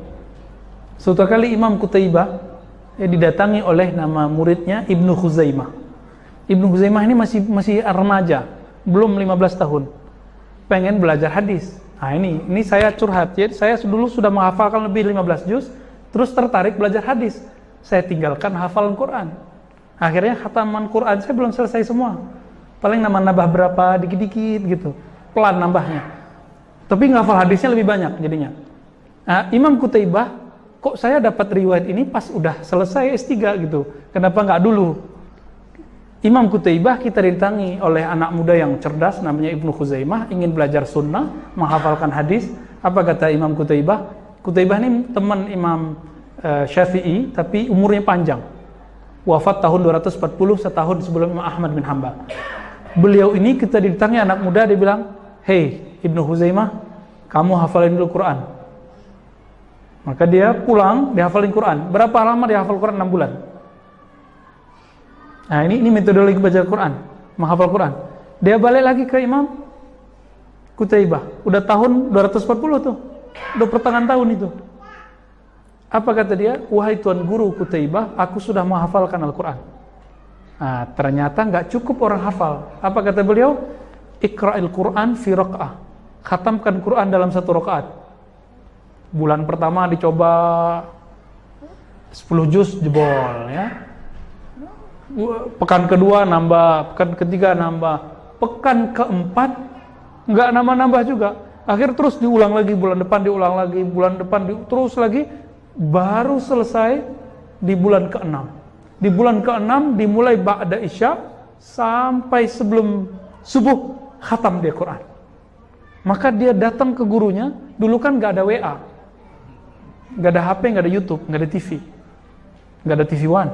Suatu kali Imam Qutaibah didatangi oleh nama muridnya Ibnu Khuzaimah. Ibnu Khuzaimah ini masih remaja, belum 15 tahun. Pengen belajar hadis. Nah, ini saya curhat. Jadi saya dulu sudah menghafalkan lebih 15 juz, terus tertarik belajar hadis. Saya tinggalkan hafalan Quran. Akhirnya khataman Quran saya belum selesai semua. Paling nambah berapa dikit-dikit gitu. Pelan nambahnya. Tapi ngafal hadisnya lebih banyak jadinya. Nah, Imam Qutaibah, kok saya dapat riwayat ini pas udah selesai S3 gitu. Kenapa nggak dulu? Imam Qutaibah kita didatangi oleh anak muda yang cerdas namanya Ibnu Khuzaimah, ingin belajar sunnah, menghafalkan hadis. Apa kata Imam Qutaibah? Qutaibah ini teman Imam Syafi'i, tapi umurnya panjang. Wafat tahun 240, setahun sebelum Imam Ahmad bin Hanbal. Beliau ini kita didatangi anak muda, dia bilang, "Hei Ibnu Khuzaimah, kamu hafalin dulu Quran." Maka dia pulang, dihafalin Quran. Berapa lama dia hafal Quran? 6 bulan. Nah, ini metodologi baca Quran, menghafal Quran. Dia balik lagi ke Imam Qutaibah. Udah tahun 240 tuh. Udah pertengahan tahun itu. Apa kata dia? "Wahai Tuan Guru Qutaibah, aku sudah menghafalkan Al-Quran." Nah, ternyata nggak cukup orang hafal. Apa kata beliau? "Iqra'il Quran fi raq'ah." Khatamkan Quran dalam 1 rakaat. Bulan pertama dicoba 10 juz jebol ya. Pekan kedua nambah, pekan ketiga nambah, pekan keempat nggak nambah juga. Akhir terus diulang lagi, bulan depan diulang lagi, bulan depan terus lagi, baru selesai di bulan ke-6. Di bulan ke-6 dimulai ba'da isya sampai sebelum subuh khatam dia Quran. Maka dia datang ke gurunya, dulu kan nggak ada WA, nggak ada HP, nggak ada YouTube, nggak ada TV, nggak ada TV One.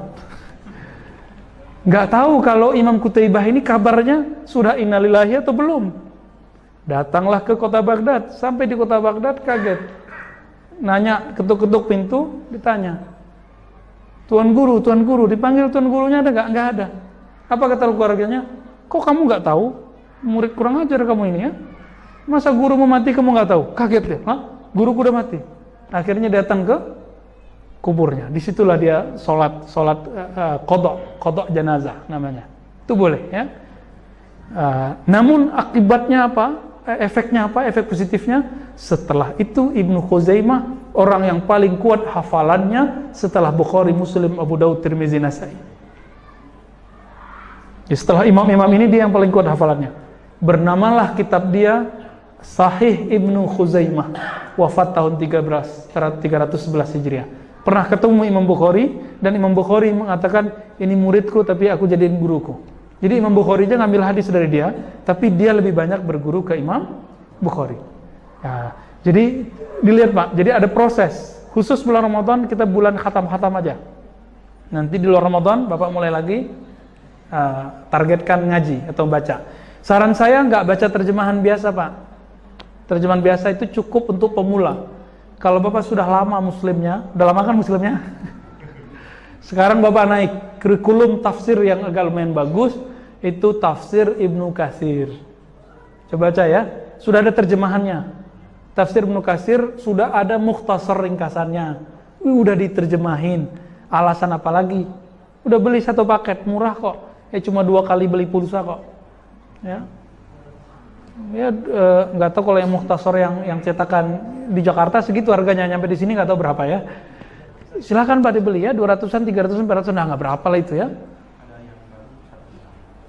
Nggak tahu kalau Imam Qutaibah ini kabarnya sudah innalillahi atau belum. Datanglah ke kota Baghdad, sampai di kota Baghdad kaget. Nanya, ketuk-ketuk pintu, ditanya, Tuan Guru, dipanggil Tuan Gurunya ada nggak? Nggak ada. Apa kata keluarganya? Kok kamu nggak tahu? Murid kurang ajar kamu ini ya? Masa guru mau mati kamu nggak tahu? Kaget dia. Hah? Guruku udah mati. Akhirnya datang ke kuburnya. Disitulah dia sholat qadha jenazah namanya. Itu boleh ya. Namun akibatnya apa? Efeknya apa? Efek positifnya setelah itu Ibnu Khuzaimah orang yang paling kuat hafalannya setelah Bukhari, Muslim, Abu Daud, Tirmizi, Nasai. Setelah imam-imam ini dia yang paling kuat hafalannya. Bernamalah kitab dia Sahih Ibnu Khuzaimah. Wafat tahun 311 Hijriah. Pernah ketemu Imam Bukhari, dan Imam Bukhari mengatakan, ini muridku tapi aku jadiin guruku. Jadi Imam Bukhari aja ngambil hadis dari dia, tapi dia lebih banyak berguru ke Imam Bukhari. Ya, jadi dilihat Pak, jadi ada proses. Khusus bulan Ramadan kita bulan khatam-khatam aja. Nanti di luar Ramadan Bapak mulai lagi targetkan ngaji atau baca. Saran saya nggak baca terjemahan biasa Pak. Terjemahan biasa itu cukup untuk pemula. Kalau Bapak sudah lama muslimnya, udah lama kan muslimnya? Sekarang Bapak naik kurikulum tafsir yang agak lumayan bagus, itu tafsir Ibnu Katsir. Coba baca ya, sudah ada terjemahannya. Tafsir Ibnu Katsir sudah ada mukhtasar ringkasannya. Udah diterjemahin. Alasan apa lagi? Udah beli 1 paket, murah kok. Cuma 2 kali beli pulsa kok. Ya. Ya nggak tahu kalau yang mukhtasar yang cetakan di Jakarta segitu harganya, nyampe di sini nggak tahu berapa ya. Silakan Pak dibeli ya, 200-an, 300-an, 400-an, nggak berapa lah itu ya.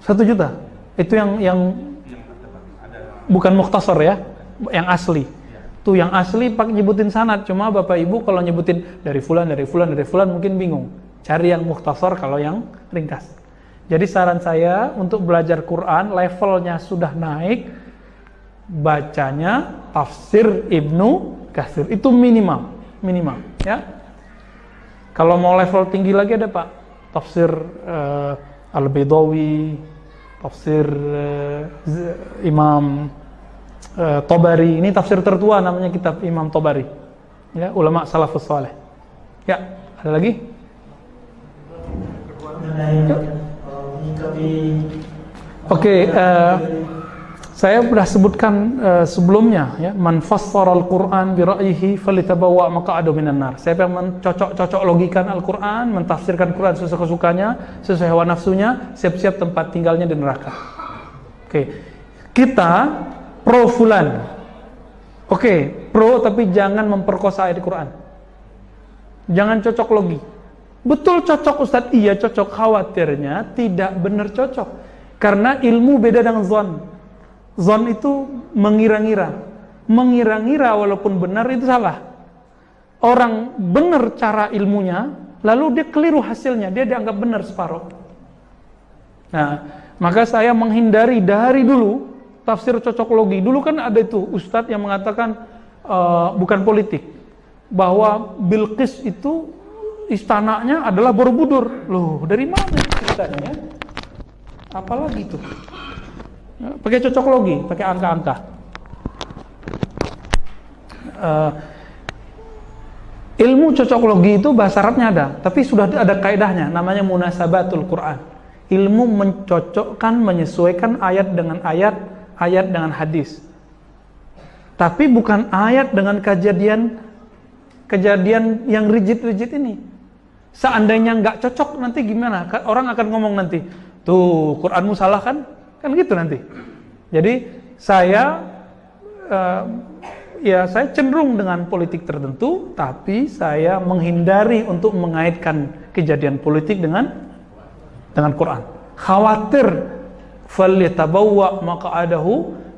1 juta. Itu yang bukan mukhtasar ya, yang asli. Tuh yang asli Pak nyebutin sanad, cuma Bapak Ibu kalau nyebutin dari fulan mungkin bingung. Cari yang mukhtasar kalau yang ringkas. Jadi saran saya untuk belajar Quran levelnya sudah naik, bacanya tafsir Ibnu Katsir. Itu minimal ya. Kalau mau level tinggi lagi ada Pak, tafsir Al-Baidawi, tafsir Imam Tabari. Ini tafsir tertua, namanya kitab Imam Tabari. Ya, ulama salafus saleh. Ya, ada lagi? Oke, saya sudah sebutkan sebelumnya ya, man fassara al-Qur'an bi ra'yihi falitabawa maq'adahu minan nar. Siapa yang mencocok logikan Al-Qur'an, mentafsirkan Quran sesuai kesukanya, sesuai hawa nafsunya, siap-siap tempat tinggalnya di neraka. Oke. Kita pro fulan. Oke, pro tapi jangan memperkosa ayat Quran. Jangan cocok logi. Betul cocok Ustadz, iya cocok, khawatirnya tidak benar cocok. Karena ilmu beda dengan zon. Zon itu mengira-ngira. Mengira-ngira walaupun benar itu salah. Orang benar cara ilmunya, lalu dia keliru hasilnya, dia dianggap benar separuh. Nah, maka saya menghindari dari dulu tafsir cocok logi. Dulu kan ada itu Ustadz yang mengatakan bukan politik, bahwa Bilqis itu istananya adalah Borobudur. Loh, dari mana ceritanya ya? Apalagi itu? Pakai cocok logi, pakai angka-angka. Ilmu cocok logi itu bahasa Arabnya ada, tapi sudah ada kaidahnya, namanya munasabatul Quran. Ilmu mencocokkan, menyesuaikan ayat dengan ayat, ayat dengan hadis. Tapi bukan ayat dengan kejadian yang rigid-rigid ini. Seandainya nggak cocok nanti gimana? Orang akan ngomong nanti, tuh Quranmu salah kan? Kan gitu nanti. Jadi saya cenderung dengan politik tertentu, tapi saya menghindari untuk mengaitkan kejadian politik dengan Quran. Khawatir falyatabawwa maq'adahu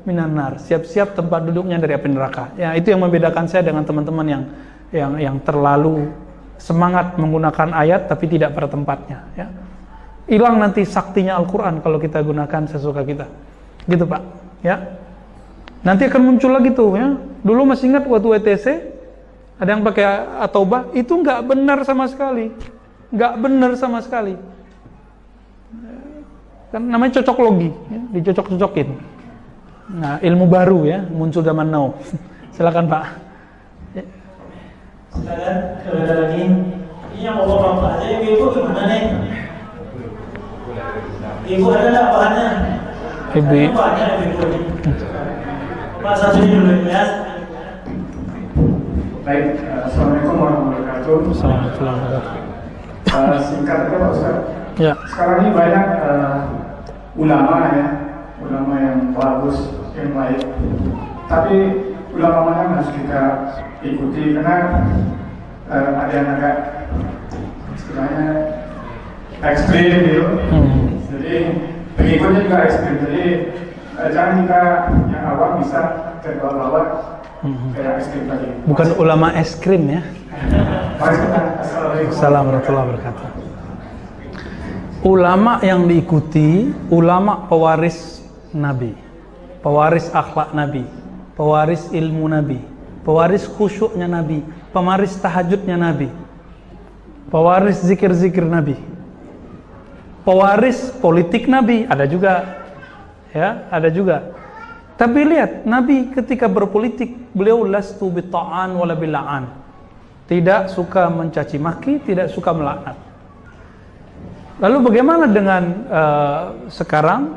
minan nar. Siap-siap tempat duduknya dari api neraka. Ya, itu yang membedakan saya dengan teman-teman yang terlalu semangat menggunakan ayat tapi tidak pada tempatnya, ya. Hilang nanti saktinya Al-Quran kalau kita gunakan sesuka kita, gitu Pak, ya. Nanti akan muncul lagi tuh, ya. Dulu masih ingat waktu WTC ada yang pakai At-Taubah, itu nggak benar sama sekali, kan namanya cocok logi, ya. Dicocok-cocokin. Nah, ilmu baru ya muncul zaman now. Silakan Pak. Silakan, kalau ada lagi. Ini yang mau bapak aja, ibu gimana nih? Ibu ada nggak bahannya? Ibu. Banyak ibu. Pak satu dulu ya. Baik, assalamualaikum warahmatullahi wabarakatuh. Assalamualaikum warahmatullahi wabarakatuh. Singkat aja Pak Ustaz. Ya. Sekarang ini banyak ulama yang bagus, yang baik. Tapi ulama mana harus kita ikuti karena ada yang agak istilahnya ekstrim gitu. Jadi pengikutnya juga ekstrim. Jadi jangan kita yang awam bisa terbawa-bawa kayak ekstrim tadi. Bukan ulama es krim ya. Assalamualaikum warahmatullahi wabarakatuh. Ulama yang diikuti, ulama pewaris Nabi, pewaris akhlak Nabi, pewaris ilmu Nabi, pewaris khusyuknya Nabi, pewaris tahajudnya Nabi, pewaris zikir-zikir Nabi, pewaris politik Nabi, ada juga, ya, ada juga. Tapi lihat, Nabi ketika berpolitik, beliau lastu bitta'an wala bil'an, tidak suka mencaci maki, tidak suka melaknat. Lalu bagaimana dengan sekarang?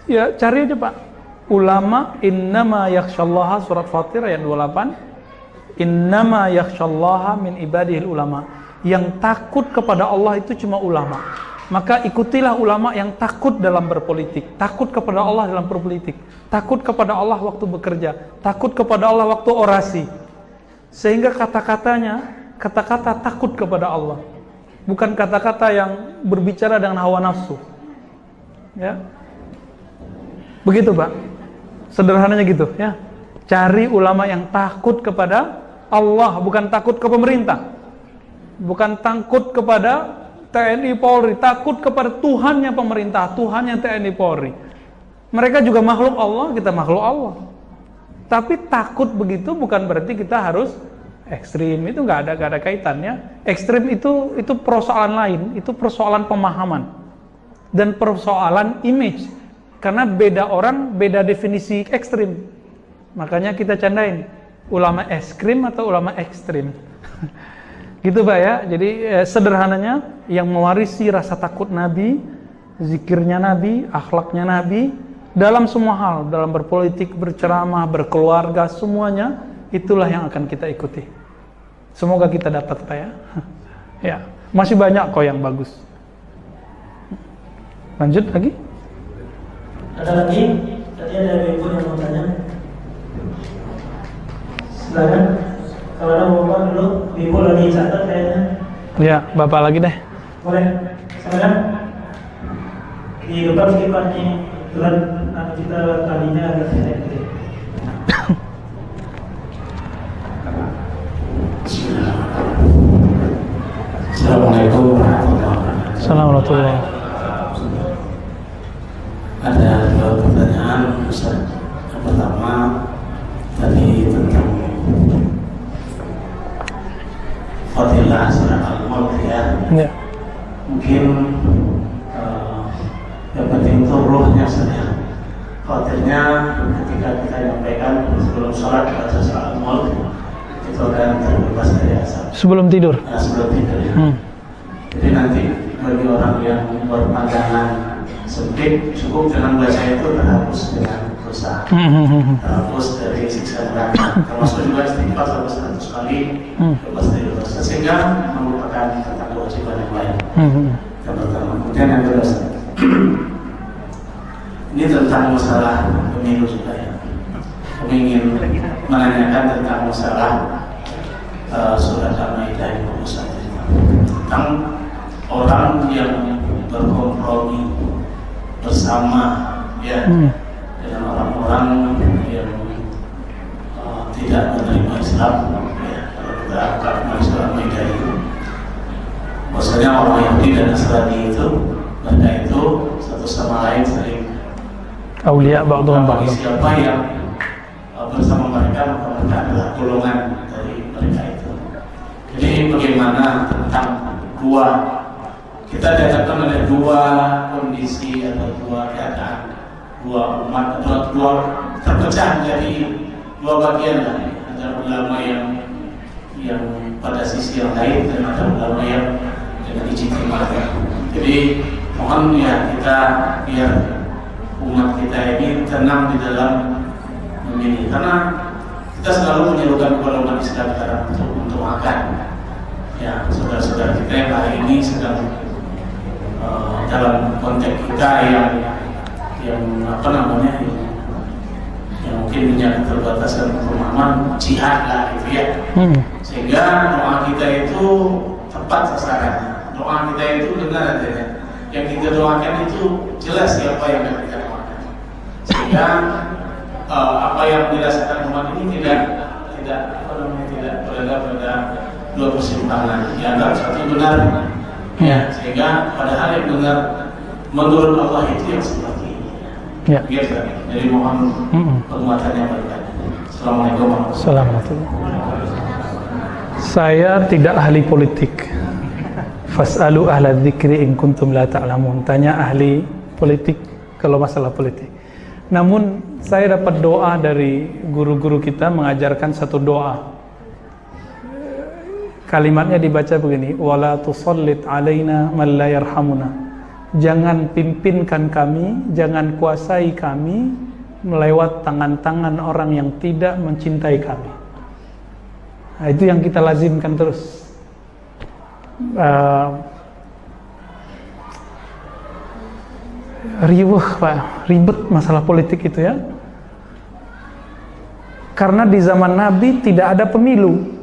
Ya cari aja Pak. Ulama innama yakhsyallaha, surat Fatir ayat 28. Innama yakhsyallaha min ibadihil ulama. Yang takut kepada Allah itu cuma ulama. Maka ikutilah ulama yang takut dalam berpolitik, takut kepada Allah dalam berpolitik, takut kepada Allah waktu bekerja, takut kepada Allah waktu orasi. Sehingga kata-katanya kata-kata takut kepada Allah, bukan kata-kata yang berbicara dengan hawa nafsu. Ya. Begitu Pak. Sederhananya gitu, ya. Cari ulama yang takut kepada Allah, bukan takut ke pemerintah. Bukan takut kepada TNI Polri, takut kepada Tuhannya pemerintah, Tuhannya TNI Polri. Mereka juga makhluk Allah, kita makhluk Allah. Tapi takut begitu bukan berarti kita harus ekstrim. Itu nggak ada kaitannya. Ekstrim itu persoalan lain, itu persoalan pemahaman dan persoalan image. Karena beda orang, beda definisi ekstrim. Makanya kita candain ulama eskrim atau ulama ekstrim. Gitu Pak ya. Jadi sederhananya yang mewarisi rasa takut Nabi, zikirnya Nabi, akhlaknya Nabi dalam semua hal, dalam berpolitik, berceramah, berkeluarga, semuanya itulah yang akan kita ikuti. Semoga kita dapat Pak ya. Ya, masih banyak kok yang bagus. Lanjut lagi. Ada lagi? Tadi ada ibu yang mau tanya. Silakan. Kalau ada bapak dulu, ibu lagi catat kayaknya. Ya, bapak lagi deh. Boleh. Silakan. Di depan sedikit nih, tuhan kita tadinya agak pendek. Assalamualaikum warahmatullahi wabarakatuh. Assalamualaikum. Ada dua pertanyaan Ustaz. Yang pertama tadi tentang fadilah surat Al-Mulk ya. Mungkin yang penting itu ruhnya saja. Khawatirnya ketika kita nyampaikan sebelum sholat baca surat Al-Mulk itu akan terbebas dari asap. Sebelum tidur. Nah, sebelum tidur ya. Jadi nanti bagi orang yang berpandangan sempit cukup dengan baca itu terhapus dengan dosa, terhapus dari siksa neraka, termasuk juga istighfar sampai 100 kali bebas dari dosa, sehingga merupakan tentang kewajiban yang lain. Yang pertama. Kemudian yang kedua, ini tentang masalah pemilu juga ya. Kami ingin menanyakan tentang masalah surat Al-Maidah 21 tentang orang yang berkompromi bersama ya dengan orang-orang yang tidak menerima Islam ya. Kalau kita angkat masalah Maidah itu maksudnya orang Yahudi dan Nasrani itu mereka itu satu sama lain sering Aulia ba'dhum ba'dhum. Siapa yang bersama mereka maka mereka adalah golongan dari mereka itu. Jadi bagaimana tentang kita dihadapkan oleh dua kondisi atau dua keadaan, dua umat atau dua terpecah jadi dua bagian lah. Ada ulama yang pada sisi yang lain dan ada ulama yang dengan ijtihad. Jadi mohon ya kita biar umat kita ini tenang di dalam memilih, karena kita selalu menyerukan kepada umat Islam sekarang untuk makan. Ya, saudara-saudara kita yang hari ini sedang dalam konteks kita yang apa namanya yang mungkin punya keterbatasan pemahaman jihad lah gitu ya. Sehingga doa kita itu tepat sasarannya, doa kita itu benar adanya, yang kita doakan itu jelas siapa yang kita doakan, sehingga apa yang dirasakan umat ini tidak berada pada dua persimpangan. Dianggap satu benar ya, sehingga padahal yang benar menurut Allah itu yang seperti ini ya. Biasa. Jadi mohon penguatannya baik. Assalamualaikum warahmatullahi wabarakatuh. Saya tidak ahli politik. Fas'alu ahla dzikri in kuntum la ta'lamun. Tanya ahli politik kalau masalah politik. Namun saya dapat doa dari guru-guru kita mengajarkan satu doa. Kalimatnya dibaca begini, wala tusallit alaina man la yarhamuna. Jangan pimpinkan kami, jangan kuasai kami melewat tangan-tangan orang yang tidak mencintai kami. Nah, itu yang kita lazimkan terus. Riweh Pak, ribet masalah politik itu ya. Karena di zaman Nabi tidak ada pemilu.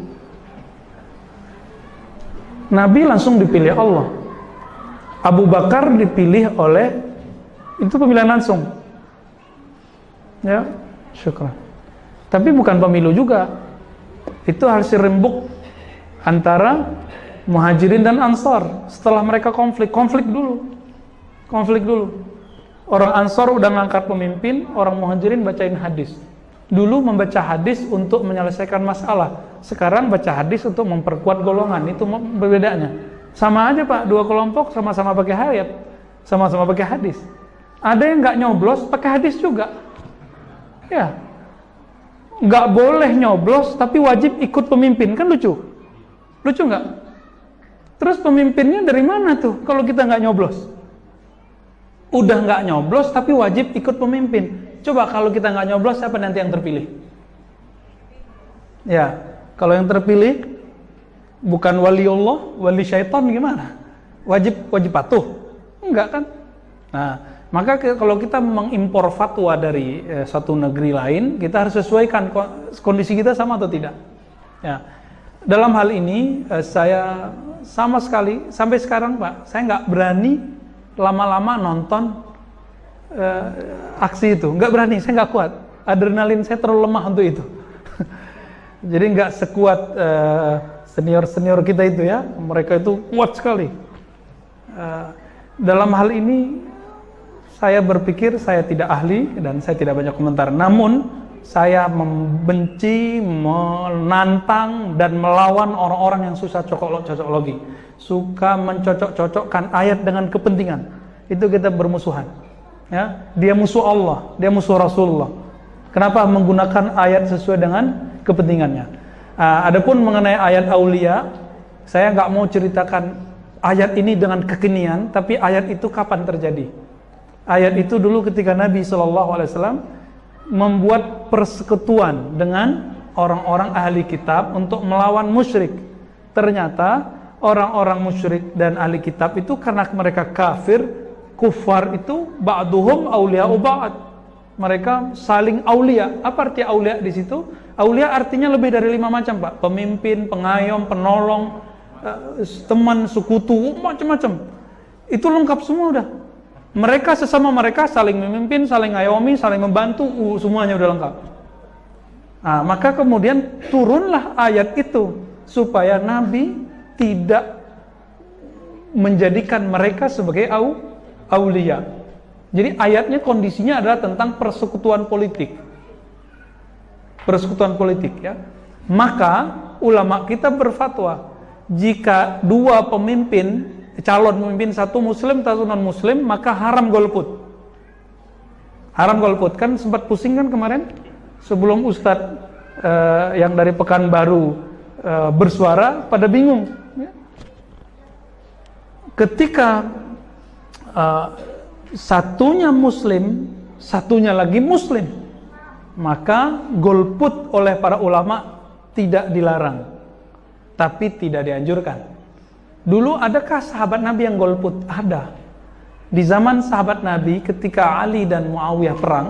Nabi langsung dipilih Allah. Abu Bakar dipilih oleh itu pemilihan langsung. Ya, syukur. Tapi bukan pemilu juga. Itu hasil rembuk antara Muhajirin dan Ansar. Setelah mereka konflik dulu. Orang Ansar udah ngangkat pemimpin, orang Muhajirin bacain hadis. Dulu membaca hadis untuk menyelesaikan masalah, sekarang baca hadis untuk memperkuat golongan. Itu berbedanya. Sama aja Pak, dua kelompok sama-sama pakai ayat, sama-sama pakai hadis. Ada yang nggak nyoblos pakai hadis juga. Ya, nggak boleh nyoblos tapi wajib ikut pemimpin, kan lucu? Lucu nggak? Terus pemimpinnya dari mana tuh kalau kita nggak nyoblos? Udah nggak nyoblos tapi wajib ikut pemimpin. Coba kalau kita nggak nyoblos, siapa nanti yang terpilih? Ya, kalau yang terpilih bukan waliullah, wali syaitan gimana? Wajib patuh? Enggak kan? Nah, maka kalau kita mengimpor fatwa dari satu negeri lain, kita harus sesuaikan kondisi kita sama atau tidak. Ya, dalam hal ini saya sama sekali sampai sekarang Pak, saya nggak berani lama-lama nonton aksi itu, nggak berani, saya nggak kuat, adrenalin saya terlalu lemah untuk itu. Jadi nggak sekuat senior kita itu ya, mereka itu kuat sekali. Dalam hal ini saya berpikir saya tidak ahli dan saya tidak banyak komentar. Namun saya membenci, menantang dan melawan orang-orang yang susah cocokologi, suka mencocok-cocokkan ayat dengan kepentingan. Itu kita bermusuhan. Ya, dia musuh Allah, dia musuh Rasulullah. Kenapa menggunakan ayat sesuai dengan kepentingannya? Adapun mengenai ayat aulia, saya nggak mau ceritakan ayat ini dengan kekinian, tapi ayat itu kapan terjadi? Ayat itu dulu ketika Nabi SAW membuat persekutuan dengan orang-orang ahli kitab untuk melawan musyrik. Ternyata orang-orang musyrik dan ahli kitab itu karena mereka kafir, kufar itu ba'duhum awliya'u ba'd. Mereka saling aulia. Apa arti aulia di situ? Aulia artinya lebih dari 5 macam, Pak. Pemimpin, pengayom, penolong, teman, sekutu, macam-macam. Itu lengkap semua udah. Mereka sesama mereka saling memimpin, saling ngayomi, saling membantu, semuanya udah lengkap. Nah, maka kemudian turunlah ayat itu supaya Nabi tidak menjadikan mereka sebagai aulia. Jadi ayatnya kondisinya adalah tentang persekutuan politik. Persekutuan politik ya. Maka ulama kita berfatwa, jika dua pemimpin, calon pemimpin, satu muslim, satu non muslim, maka haram golput. Haram golput. Kan sempat pusing kan kemarin sebelum Ustadz yang dari Pekanbaru bersuara, pada bingung ya. Ketika satunya muslim, satunya lagi muslim, maka golput oleh para ulama tidak dilarang, tapi tidak dianjurkan. Dulu adakah sahabat Nabi yang golput? Ada. Di zaman sahabat Nabi ketika Ali dan Muawiyah perang,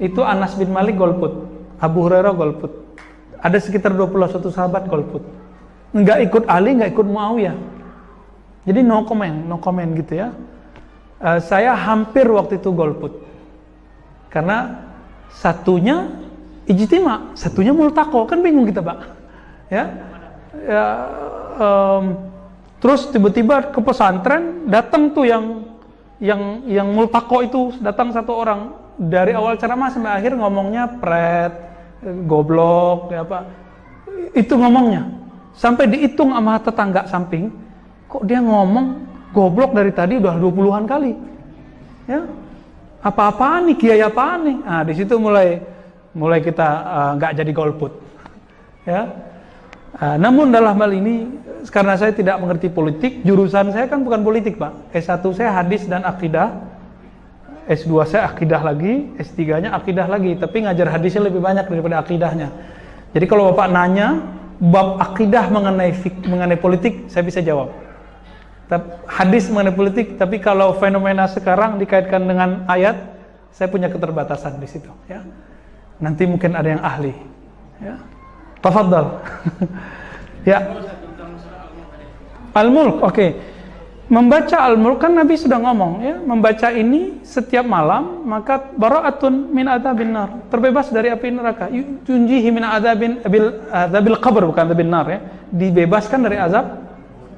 itu Anas bin Malik golput, Abu Hurairah golput, ada sekitar 21 sahabat golput. Nggak ikut Ali, nggak ikut Muawiyah. Jadi no comment gitu ya. Saya hampir waktu itu golput karena satunya ijtima, satunya multaqo, kan bingung kita Pak ya, terus tiba-tiba ke pesantren datang tuh yang multaqo itu, datang satu orang, dari awal ceramah sampai akhir ngomongnya pret, goblok ya Pak, itu ngomongnya sampai dihitung sama tetangga samping, kok dia ngomong goblok dari tadi udah 20-an kali. Ya. Apa-apaan nih, kiai apaan nih? Nah, di situ mulai kita nggak jadi golput. Ya. Namun dalam hal ini karena saya tidak mengerti politik, jurusan saya kan bukan politik, Pak. S1 saya hadis dan akidah. S2 saya akidah lagi, S3-nya akidah lagi, tapi ngajar hadisnya lebih banyak daripada akidahnya. Jadi kalau Bapak nanya bab akidah mengenai politik, saya bisa jawab. Hadis mengenai politik, tapi kalau fenomena sekarang dikaitkan dengan ayat, saya punya keterbatasan di situ ya. Nanti mungkin ada yang ahli ya. Tafadhal. Ya. Al-Mulk, oke. Membaca Al-Mulk kan Nabi sudah ngomong ya, membaca ini setiap malam maka bara'atun min adzabin nar, terbebas dari api neraka. Tunjihi min adzabil qabr, bukan adzabil nar ya. Dibebaskan dari azab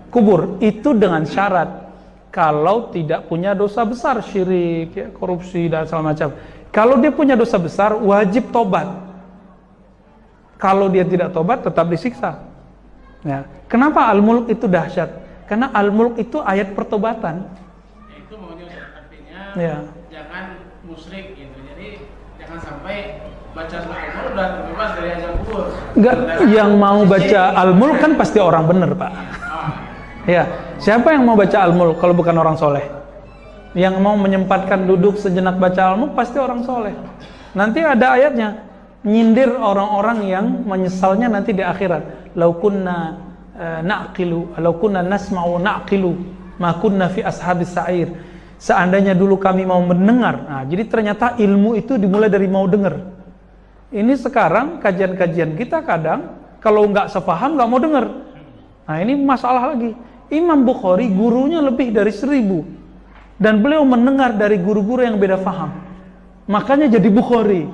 kubur. Itu dengan syarat kalau tidak punya dosa besar, syirik, ya, korupsi dan segala macam. Kalau dia punya dosa besar, wajib tobat. Kalau dia tidak tobat tetap disiksa. Ya. Kenapa Al-Mulk itu dahsyat? Karena Al-Mulk itu ayat pertobatan. Itu maunya artinya Ya. jangan musyrik gitu. Jadi jangan sampai baca surah Al-Mulk udah terbebas dari azab kubur. Enggak, yang mau baca Al-Mulk kan pasti orang benar, Pak. Ya, siapa yang mau baca Al-Mulk kalau bukan orang soleh? Yang mau menyempatkan duduk sejenak baca Al-Mulk pasti orang soleh. Nanti ada ayatnya, nyindir orang-orang yang menyesalnya nanti di akhirat. Lau kunna na'qilu, lau kunna nasma'u na'qilu, ma kunna fi ashabis sa'ir. Seandainya dulu kami mau mendengar. Nah, jadi ternyata ilmu itu dimulai dari mau dengar. Ini sekarang kajian-kajian kita kadang kalau nggak sepaham nggak mau dengar. Nah, ini masalah lagi. Imam Bukhari gurunya lebih dari 1000 dan beliau mendengar dari guru-guru yang beda faham. Makanya jadi Bukhari.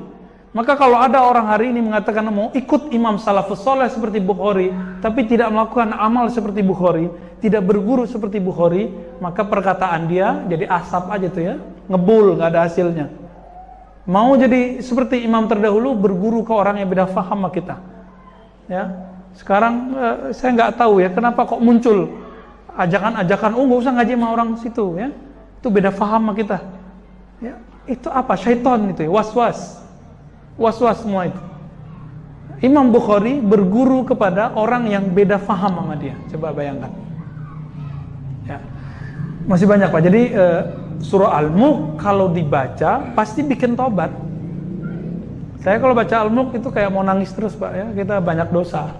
Maka kalau ada orang hari ini mengatakan mau ikut Imam Salafus Saleh seperti Bukhari, tapi tidak melakukan amal seperti Bukhari, tidak berguru seperti Bukhari, maka perkataan dia jadi asap aja tuh ya, ngebul, nggak ada hasilnya. Mau jadi seperti imam terdahulu, berguru ke orang yang beda faham sama kita. Ya, sekarang saya nggak tahu ya kenapa kok muncul ajakan-ajakan, nggak usah ngaji sama orang situ ya, itu beda faham sama kita. Ya, itu apa? Syaitan itu ya, was-was semua itu. Imam Bukhari berguru kepada orang yang beda faham sama dia. Coba bayangkan. Ya. Masih banyak Pak. Jadi surah Al-Mulk kalau dibaca pasti bikin tobat. Saya kalau baca Al-Mulk itu kayak mau nangis terus Pak ya. Kita banyak dosa.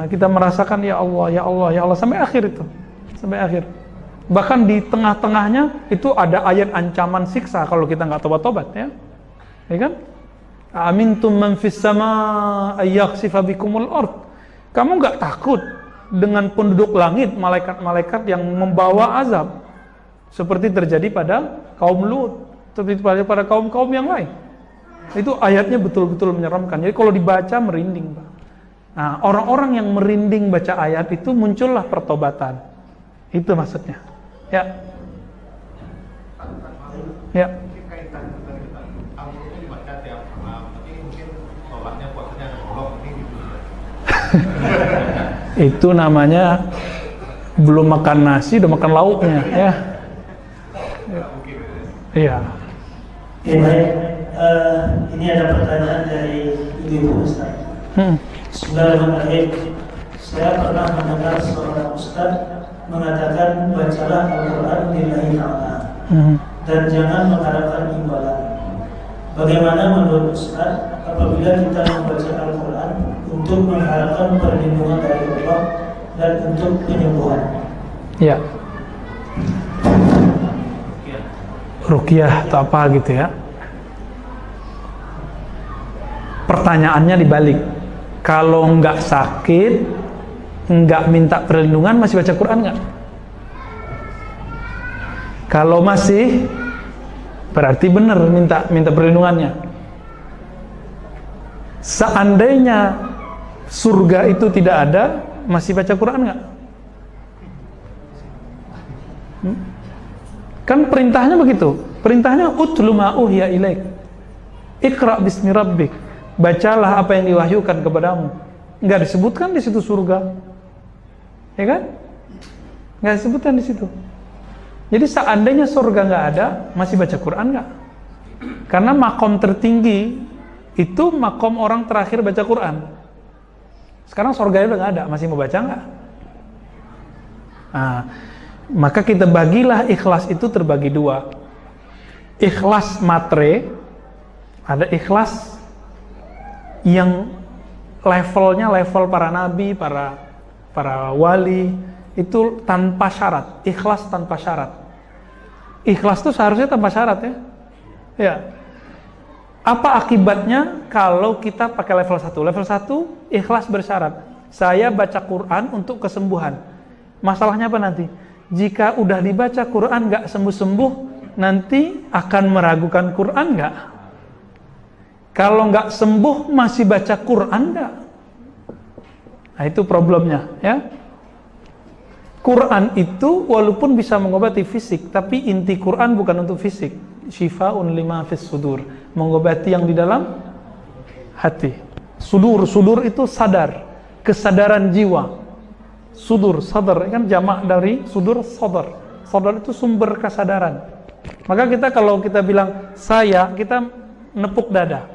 Kita merasakan ya Allah, ya Allah, ya Allah sampai akhir itu. Sampai akhir. Bahkan di tengah-tengahnya itu ada ayat ancaman siksa kalau kita nggak tobat-tobat ya. Ya kan? Amintum man fis sama ayakhsifa bikumul ard. Kamu enggak takut dengan penduduk langit, malaikat-malaikat yang membawa azab seperti terjadi pada kaum Lut, seperti pada kaum-kaum yang lain. Itu ayatnya betul-betul menyeramkan. Jadi kalau dibaca merinding, Pak. Nah, orang-orang yang merinding baca ayat itu muncullah pertobatan. Itu maksudnya. Ya. Ya. Itu namanya belum makan nasi udah makan lauknya ya. Iya. Oke, baik. Ini ada pertanyaan dari Ibu Ustaz. Bismillahirrahmanirrahim. Saya pernah mendengar seorang Ustaz mengatakan bacalah Al-Quran lillahi ta'ala dan jangan mengharapkan imbalan. Bagaimana menurut Ustaz apabila kita membaca Al-Quran untuk mengharapkan perlindungan dari Allah dan untuk penyembuhan? Ya. Ruqyah atau apa gitu ya. Pertanyaannya dibalik. Kalau nggak sakit, nggak minta perlindungan, masih baca Quran nggak? Kalau masih, berarti benar minta perlindungannya. Seandainya surga itu tidak ada, masih baca Quran nggak? Kan perintahnya begitu. Perintahnya utlu ma uhiya ilaik. Iqra bismi rabbik. Bacalah apa yang diwahyukan kepadamu. Enggak disebutkan di situ surga. Ya kan? Enggak disebutkan di situ. Jadi seandainya surga enggak ada, masih baca Quran enggak? Karena makom tertinggi itu makom orang terakhir baca Quran. Sekarang surganya udah enggak ada, masih mau baca enggak? Nah, maka kita bagilah ikhlas itu terbagi dua. Ikhlas matre, ada ikhlas yang levelnya level para nabi, para wali, itu tanpa syarat, ikhlas tanpa syarat. Ikhlas itu seharusnya tanpa syarat ya. Ya. Apa akibatnya kalau kita pakai level 1? Level 1 ikhlas bersyarat. Saya baca Quran untuk kesembuhan. Masalahnya apa nanti? Jika udah dibaca Quran nggak sembuh-sembuh, nanti akan meragukan Quran nggak? Kalau nggak sembuh masih baca Quran nggak? Nah itu problemnya ya. Quran itu walaupun bisa mengobati fisik, tapi inti Quran bukan untuk fisik. Syifa'un lima fis sudur, mengobati yang di dalam hati. Sudur itu sadar, kesadaran jiwa. Sudur, sadar kan jamak dari sudur, sadar. Sadar itu sumber kesadaran. Maka kita kalau kita bilang saya, kita nepuk dada,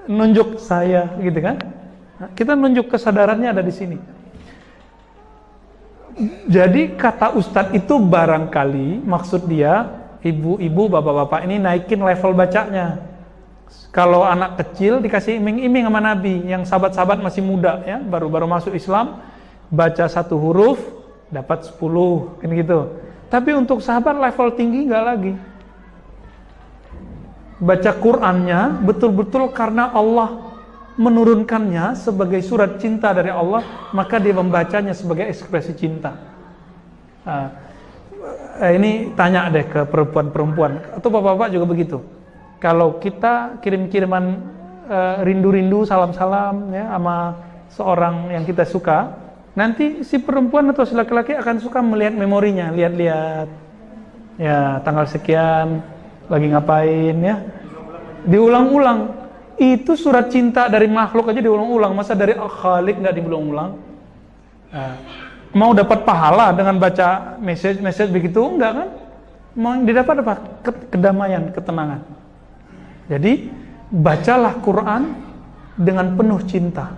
nunjuk saya, gitu kan? Nah, kita nunjuk kesadarannya ada di sini. Jadi kata Ustadz itu barangkali maksud dia ibu-ibu, bapak-bapak ini naikin level bacanya. Kalau anak kecil dikasih iming-iming sama Nabi, yang sahabat-sahabat masih muda ya, baru-baru masuk Islam, baca 1 huruf dapat 10 kan gitu. Tapi untuk sahabat level tinggi nggak lagi. Baca Qur'annya betul-betul karena Allah menurunkannya sebagai surat cinta dari Allah, maka dia membacanya sebagai ekspresi cinta. Ini tanya deh ke perempuan-perempuan atau bapak-bapak juga begitu. Kalau kita kirim-kiriman rindu-rindu, salam-salam ya sama seorang yang kita suka, nanti si perempuan atau si laki-laki akan suka melihat memorinya, lihat-lihat ya tanggal sekian lagi ngapain ya, diulang-ulang. Itu surat cinta dari makhluk aja diulang-ulang, masa dari Al-Khaliq nggak diulang-ulang? Mau dapat pahala dengan baca message begitu? Enggak kan? Mau didapat apa? Kedamaian, ketenangan. Jadi bacalah Quran dengan penuh cinta.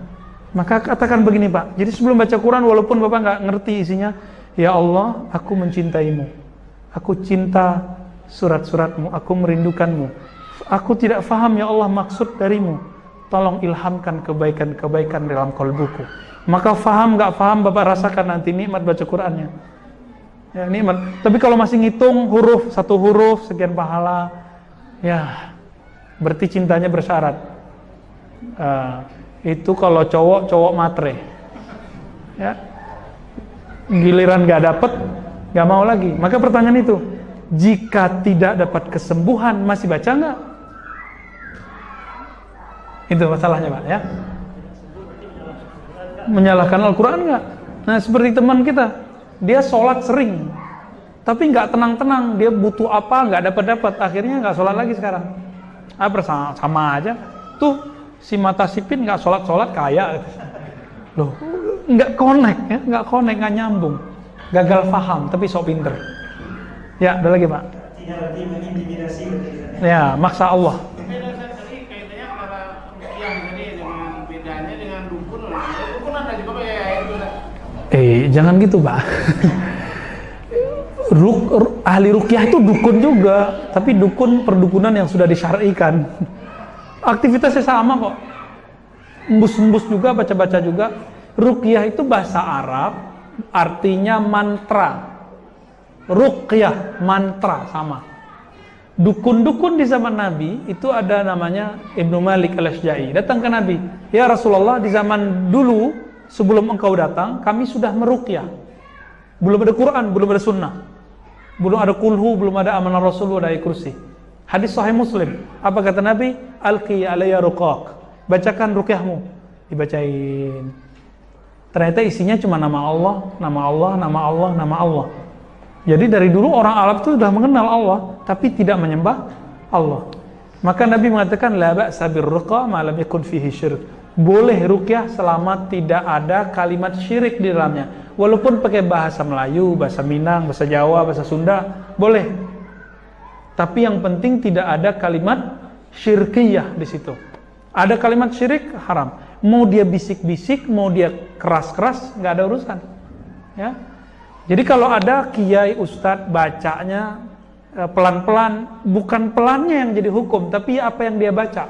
Maka katakan begini Pak, jadi sebelum baca Quran walaupun Bapak nggak ngerti isinya, ya Allah, aku mencintaimu, aku cinta surat-suratmu, aku merindukanmu. Aku tidak faham ya Allah maksud darimu. Tolong ilhamkan kebaikan-kebaikan dalam kalbuku. Maka faham gak faham Bapak rasakan nanti nikmat baca Qur'annya. Ya, nikmat. Tapi kalau masih ngitung huruf, 1 huruf sekian pahala, ya berarti cintanya bersyarat. Itu kalau cowok matre. Ya. Giliran gak dapet, gak mau lagi. Maka pertanyaan itu, jika tidak dapat kesembuhan masih baca nggak? Itu masalahnya Pak ya. Menyalahkan Al-Quran nggak? Nah seperti teman kita, dia sholat sering, tapi nggak tenang-tenang, dia butuh apa nggak dapat, akhirnya nggak sholat lagi sekarang. Sama aja. Tuh si mata sipin nggak sholat kaya, loh nggak connect ya, nggak nyambung, gagal paham tapi sok pinter. Ya, ada lagi Pak. Tidak berarti mengintimidasi. Ya, maksa Allah. Beda tadi kaitannya antara ruqyah tadi dengan bedanya dengan dukun. Dukun ada juga Pak ya itu. Jangan gitu Pak. Ahli ruqyah itu dukun juga, tapi dukun perdukunan yang sudah disyar'ikan. Aktivitasnya sama kok. Embus-embus juga, baca-baca juga. Ruqyah itu bahasa Arab, artinya mantra. Ruqyah, mantra sama. Dukun-dukun di zaman Nabi itu ada namanya Ibnu Malik Al-Asja'i. Datang ke Nabi, ya Rasulullah, di zaman dulu sebelum engkau datang kami sudah meruqyah. Belum ada Quran, belum ada sunnah, belum ada kulhu, belum ada amanah Rasul, belum ada ayat kursi. Hadis Sahih Muslim. Apa kata Nabi? Alqi alayya ruqaq. Bacakan ruqyahmu. Dibacain. Ternyata isinya cuma nama Allah, nama Allah, nama Allah, nama Allah. Jadi dari dulu orang Arab itu sudah mengenal Allah, tapi tidak menyembah Allah. Maka Nabi mengatakan la ba'sa birruqa ma lam yakun fihi syirk. Boleh ruqyah selama tidak ada kalimat syirik di dalamnya. Walaupun pakai bahasa Melayu, bahasa Minang, bahasa Jawa, bahasa Sunda, boleh. Tapi yang penting tidak ada kalimat syirkiyah di situ. Ada kalimat syirik haram. Mau dia bisik-bisik, mau dia keras-keras, nggak ada urusan. Ya. Jadi kalau ada kiai ustadz bacanya pelan-pelan, bukan pelannya yang jadi hukum, tapi apa yang dia baca.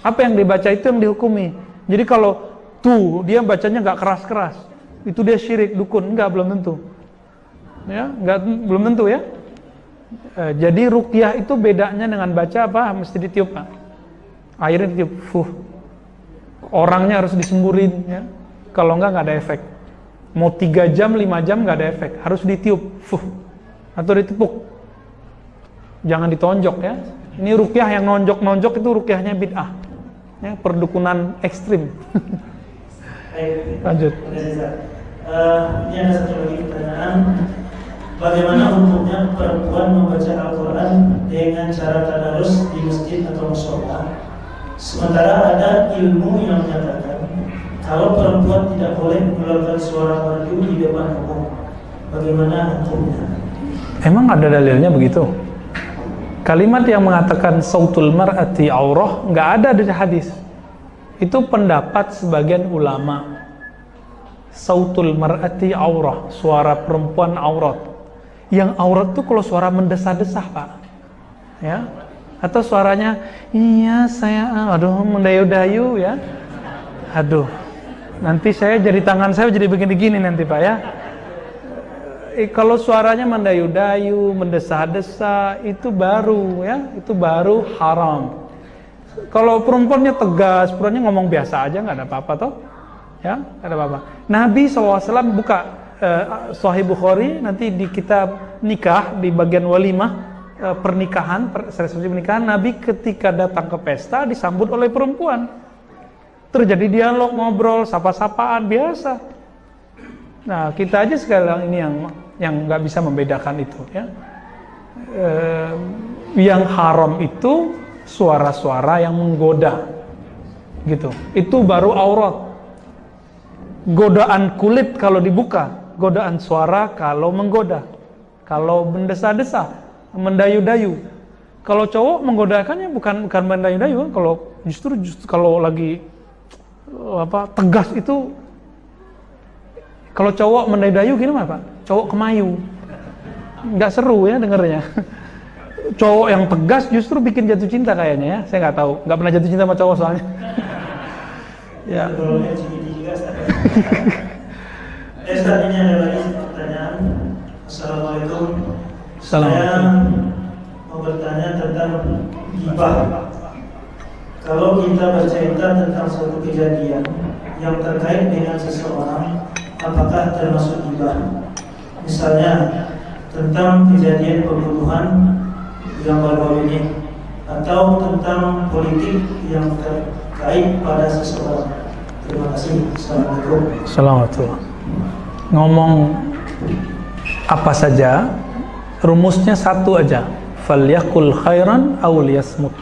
Apa yang dia baca itu yang dihukumi. Jadi kalau tuh dia bacanya nggak keras-keras, itu dia syirik, dukun, belum tentu. Ya, belum tentu ya. Jadi ruqyah itu bedanya dengan baca apa? Mesti ditiup Pak. Airnya ditiup, orangnya harus disemburin ya. Kalau nggak ada efek. Mau 3 jam, 5 jam nggak ada efek, harus ditiup, atau ditepuk. Jangan ditonjok ya. Ini ruqyah yang nonjok itu ruqyahnya bid'ah. Ya, perdukunan ekstrim. Lanjut. Ini ada satu lagi pertanyaan. Bagaimana hukumnya perempuan membaca Al-Quran dengan cara tadarus di masjid atau mushola? Sementara ada ilmu yang menyatakan kalau perempuan tidak boleh mengeluarkan suara merdu di depan umum. Bagaimana hukumnya? Emang ada dalilnya begitu? Kalimat yang mengatakan sautul mar'ati aurah nggak ada di hadis. Itu pendapat sebagian ulama. Sautul mar'ati aurah, suara perempuan aurat. Yang aurat tuh kalau suara mendesah-desah, Pak. Ya. Atau suaranya, iya saya, aduh mendayu-dayu ya. Aduh, nanti saya jadi tangan saya jadi begini-gini nanti Pak ya. Kalau suaranya mendayu-dayu, mendesah-desah, itu baru ya, itu baru haram. Kalau perempuannya tegas, perempuannya ngomong biasa aja, nggak ada apa-apa toh, ya, nggak ada apa-apa. Nabi SAW buka Sahih Bukhari nanti di kitab nikah di bagian walimah pernikahan, resepsi pernikahan, Nabi ketika datang ke pesta disambut oleh perempuan. Terjadi dialog, ngobrol, sapa-sapaan biasa. Nah, kita aja sekarang ini yang nggak bisa membedakan itu ya. Yang haram itu suara-suara yang menggoda. Gitu. Itu baru aurat. Godaan kulit kalau dibuka, godaan suara kalau menggoda. Kalau mendesah-desah, mendayu-dayu. Kalau cowok menggodakannya bukan mendayu-dayu, kalau justru kalau lagi tegas itu, kalau cowok mendayu-dayu gimana Pak? Cowok kemayu, nggak seru ya dengernya. Cowok yang tegas justru bikin jatuh cinta kayaknya ya, saya nggak tahu, nggak pernah jatuh cinta sama cowok soalnya. Ya. Ustaz, ini ada lagi pertanyaan. Assalamualaikum. Assalamualaikum. Saya mau bertanya tentang ghibah. Kalau kita bercerita tentang suatu kejadian yang terkait dengan seseorang, apakah termasuk ghibah? Misalnya tentang kejadian pembunuhan yang baru-baru ini, atau tentang politik yang terkait pada seseorang. Terima kasih. Assalamualaikum. Assalamualaikum. Ngomong apa saja, rumusnya satu aja. Falyakul khairan aw liyasmut.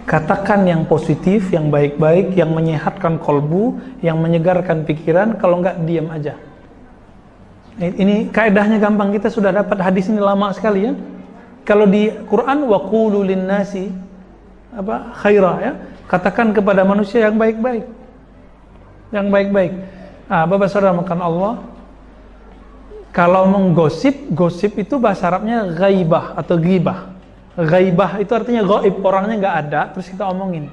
Katakan yang positif, yang baik-baik, yang menyehatkan kolbu, yang menyegarkan pikiran. Kalau enggak, diam aja. Ini kaidahnya gampang, kita sudah dapat hadis ini lama sekali ya. Kalau di Quran waqulu linnasi khaira ya, katakan kepada manusia yang baik-baik. Yang baik-baik. Bapak Saudara makan Allah. Kalau menggosip, gosip itu bahasa Arabnya ghaibah atau ghibah. Ghaibah itu artinya gaib, orangnya nggak ada, terus kita omongin.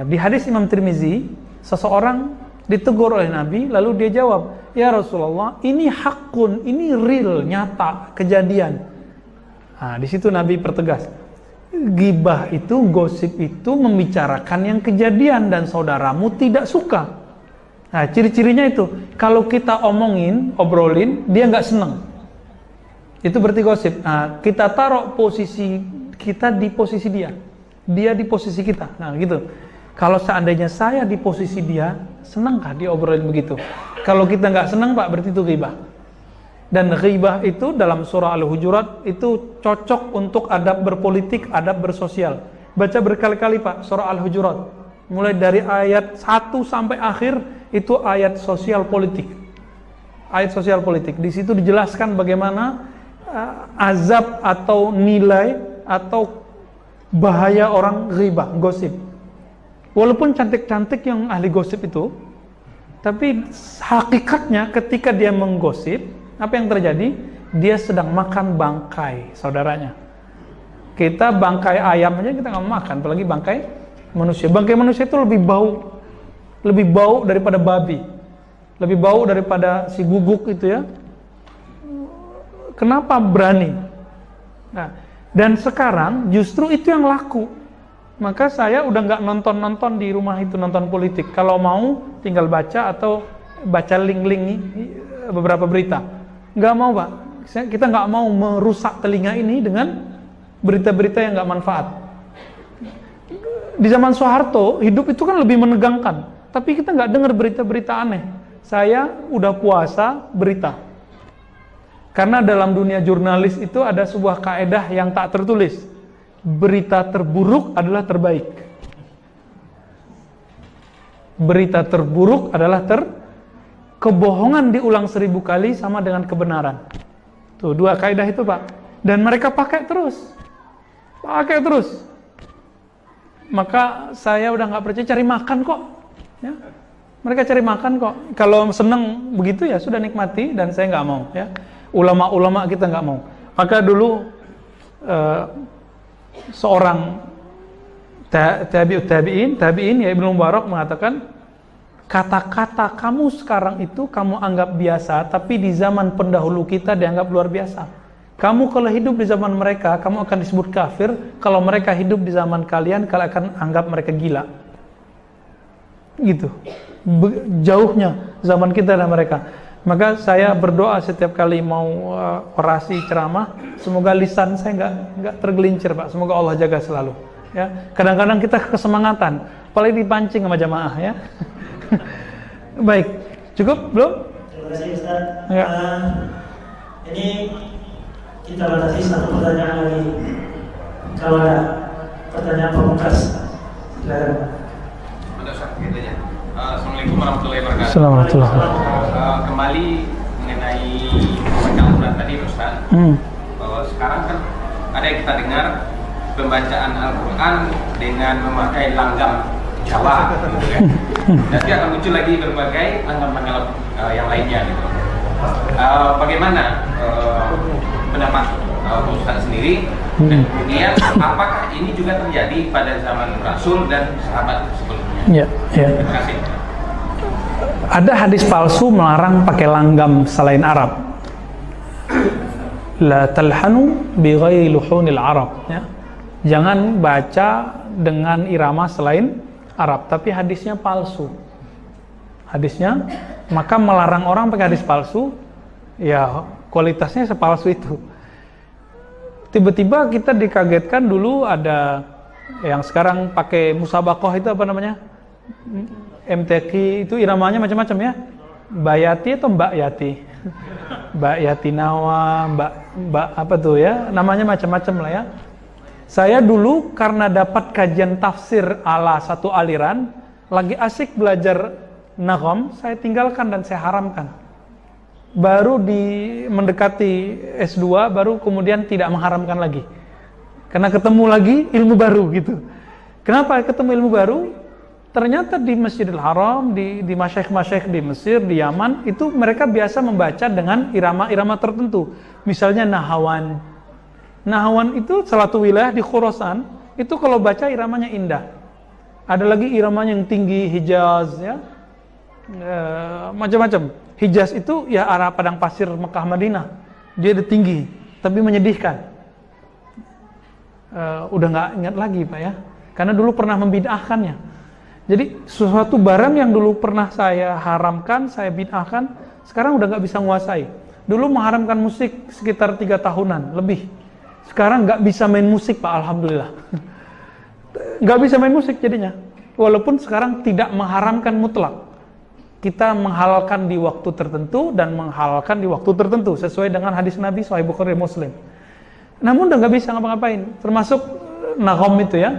Di hadis Imam Tirmizi, seseorang ditegur oleh Nabi, lalu dia jawab, ya Rasulullah, ini hakun, ini real, nyata, kejadian. Di situ Nabi pertegas, ghibah itu, gosip itu membicarakan yang kejadian dan saudaramu tidak suka. Ciri-cirinya itu, kalau kita omongin, obrolin, dia nggak seneng. Itu berarti gosip. Kita taruh posisi kita di posisi dia di posisi kita. Nah gitu. Kalau seandainya saya di posisi dia, senangkah dia obrolin begitu? Kalau kita nggak senang Pak, berarti itu ghibah. Dan ghibah itu dalam surah Al-Hujurat itu cocok untuk adab berpolitik, adab bersosial. Baca berkali-kali Pak surah Al-Hujurat. Mulai dari ayat 1 sampai akhir itu ayat sosial politik. Ayat sosial politik. Di situ dijelaskan bagaimana azab atau nilai atau bahaya orang ghibah, gosip. Walaupun cantik-cantik yang ahli gosip itu, tapi hakikatnya ketika dia menggosip, apa yang terjadi? Dia sedang makan bangkai saudaranya. Kita bangkai ayam aja kita nggak makan, apalagi bangkai manusia. Bangkai manusia itu lebih bau daripada babi, lebih bau daripada si guguk itu ya. Kenapa berani? Nah, dan sekarang justru itu yang laku. Maka saya udah nggak nonton di rumah itu, nonton politik. Kalau mau tinggal baca atau baca link-link beberapa berita. Nggak mau Pak. Kita nggak mau merusak telinga ini dengan berita-berita yang nggak manfaat. Di zaman Soeharto hidup itu kan lebih menegangkan. Tapi kita nggak dengar berita-berita aneh. Saya udah puasa berita. Karena dalam dunia jurnalis itu ada sebuah kaedah yang tak tertulis. Berita terburuk adalah terbaik. Berita terburuk adalah kebohongan diulang 1000 kali sama dengan kebenaran. Tuh 2 kaidah itu, Pak. Dan mereka pakai terus. Maka saya udah nggak percaya, cari makan kok. Ya. Mereka cari makan kok. Kalau seneng begitu ya sudah nikmati, dan saya nggak mau. Ya. Ulama-ulama kita nggak mau. Maka dulu seorang tabi'in ya Ibnu Mubarak mengatakan, kata-kata kamu sekarang itu kamu anggap biasa, tapi di zaman pendahulu kita dianggap luar biasa. Kamu kalau hidup di zaman mereka, kamu akan disebut kafir. Kalau mereka hidup di zaman kalian, kalian akan anggap mereka gila. Gitu. Jauhnya zaman kita dan mereka. Maka saya berdoa setiap kali mau orasi ceramah, semoga lisan saya nggak tergelincir, Pak. Semoga Allah jaga selalu. Ya. Kadang-kadang kita kesemangatan, apalagi dipancing sama jamaah, ya. Baik, cukup belum? Terima kasih, Ustaz. Ya. Ini kita batasi 1 pertanyaan lagi. Kalau ada pertanyaan pemungkas, silakan. Ada Ustaz, gitu ya. Assalamualaikum warahmatullahi wabarakatuh. Assalamualaikum. Kembali mengenai Al-Quran tadi, Ustaz. Bahwa sekarang kan ada yang kita dengar pembacaan Al-Quran dengan memakai langgam Jawa, gitu kan. Nanti akan muncul lagi berbagai langgam-langgam yang lainnya, gitu. Bagaimana pendapat Ustaz sendiri? Dan kemudian apakah ini juga terjadi pada zaman Rasul dan sahabat sebelumnya? Ya. Terima kasih. Ada hadis palsu melarang pakai langgam selain Arab. La talhanu bi ghairi luhunil Arab, ya. Jangan baca dengan irama selain Arab, tapi hadisnya palsu. Hadisnya, maka melarang orang pakai hadis palsu, ya kualitasnya sepalsu itu. Tiba-tiba kita dikagetkan, dulu ada yang sekarang pakai musabakoh itu apa namanya? MTQ itu iramanya macam-macam ya. Mbak Yati atau Mbak Yati? Mbak Yati Nawa, Mbak apa tuh ya? Namanya macam-macam lah ya. Saya dulu karena dapat kajian tafsir ala satu aliran, lagi asik belajar nagham, saya tinggalkan dan saya haramkan. Baru mendekati S2, baru kemudian tidak mengharamkan lagi. Karena ketemu lagi ilmu baru gitu. Kenapa ketemu ilmu baru? Ternyata di Masjidil Haram, di masyaikh-masyaikh di Mesir, di Yaman, itu mereka biasa membaca dengan irama-irama tertentu. Misalnya Nahawan. Nahawan itu salah satu wilayah di Khurasan, itu kalau baca iramanya indah. Ada lagi iramanya yang tinggi, Hijaz, ya, macam-macam. Hijaz itu ya arah padang pasir Mekah Madinah, dia ada tinggi, tapi menyedihkan. Udah nggak ingat lagi, Pak ya, karena dulu pernah membid'ahkannya. Jadi sesuatu barang yang dulu pernah saya haramkan, saya bid'ahkan, sekarang udah nggak bisa menguasai. Dulu mengharamkan musik sekitar 3 tahunan lebih. Sekarang nggak bisa main musik, Pak, alhamdulillah. Nggak bisa main musik jadinya. Walaupun sekarang tidak mengharamkan mutlak. Kita menghalalkan di waktu tertentu dan menghalalkan di waktu tertentu sesuai dengan hadis Nabi Sahih Bukhari Muslim. Namun udah nggak bisa ngapa-ngapain. Termasuk nagham itu ya.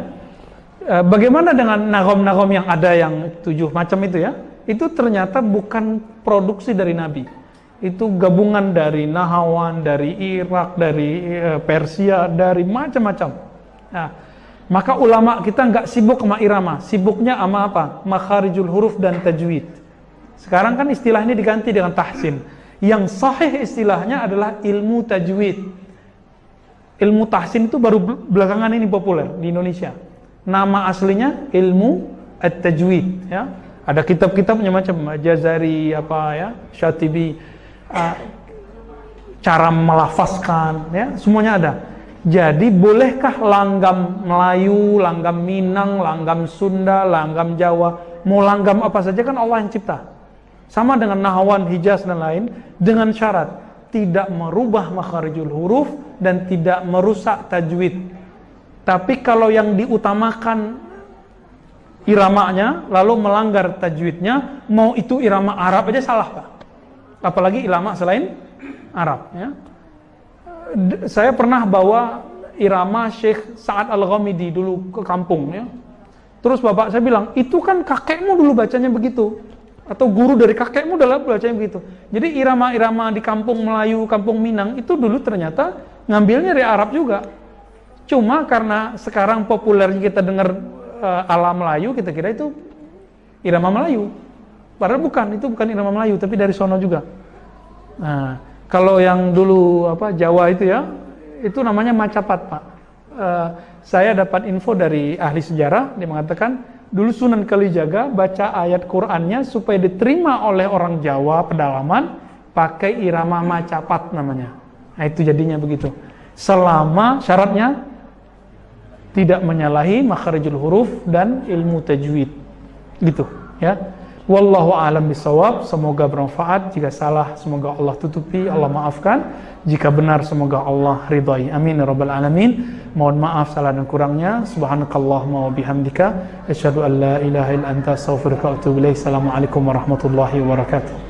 Bagaimana dengan nagham-nagham yang ada yang 7 macam itu ya? Itu ternyata bukan produksi dari Nabi. Itu gabungan dari Nahawan, dari Irak, dari Persia, dari macam-macam. Nah, maka ulama kita nggak sibuk sama irama, sibuknya sama apa? Makharijul huruf dan tajwid. Sekarang kan istilah ini diganti dengan tahsin. Yang sahih istilahnya adalah ilmu tajwid. Ilmu tahsin itu baru belakangan ini populer di Indonesia. Nama aslinya ilmu at-tajwid. Ya, ada kitab-kitabnya macam Jazari, apa ya, Syatibi. Cara melafazkan ya, semuanya ada. Jadi bolehkah langgam Melayu, langgam Minang, langgam Sunda, langgam Jawa, mau langgam apa saja kan Allah yang cipta. Sama dengan Nahawan, Hijaz dan lain, dengan syarat tidak merubah makharijul huruf dan tidak merusak tajwid. Tapi kalau yang diutamakan iramanya lalu melanggar tajwidnya, mau itu irama Arab aja salah, Pak. Apalagi irama selain Arab ya. Saya pernah bawa irama Syekh Sa'ad Al-Ghamidi dulu ke kampung ya. Terus bapak saya bilang, itu kan kakekmu dulu bacanya begitu. Atau guru dari kakekmu dulu bacanya begitu. Jadi irama-irama di kampung Melayu, kampung Minang, itu dulu ternyata ngambilnya dari Arab juga. Cuma karena sekarang populernya kita dengar ala Melayu, kita kira itu irama Melayu. Padahal bukan, itu bukan irama Melayu, tapi dari sono juga. Nah, kalau yang dulu Jawa itu ya, itu namanya macapat, Pak. Saya dapat info dari ahli sejarah, dia mengatakan dulu Sunan Kalijaga baca ayat Qur'annya supaya diterima oleh orang Jawa pedalaman pakai irama macapat namanya. Nah, itu jadinya begitu. Selama syaratnya tidak menyalahi makharijul huruf dan ilmu tajwid. Gitu, ya. Wallahu a'lam bishawab. Semoga bermanfaat. Jika salah, semoga Allah tutupi, Allah maafkan. Jika benar, semoga Allah ridhai. Amin ya rabbal alamin. Mohon maaf salah dan kurangnya. Subhanakallahumma wa bihamdika asyhadu an la ilaha illa anta astaghfiruka wa atubu ilaik. Assalamualaikum warahmatullahi wabarakatuh.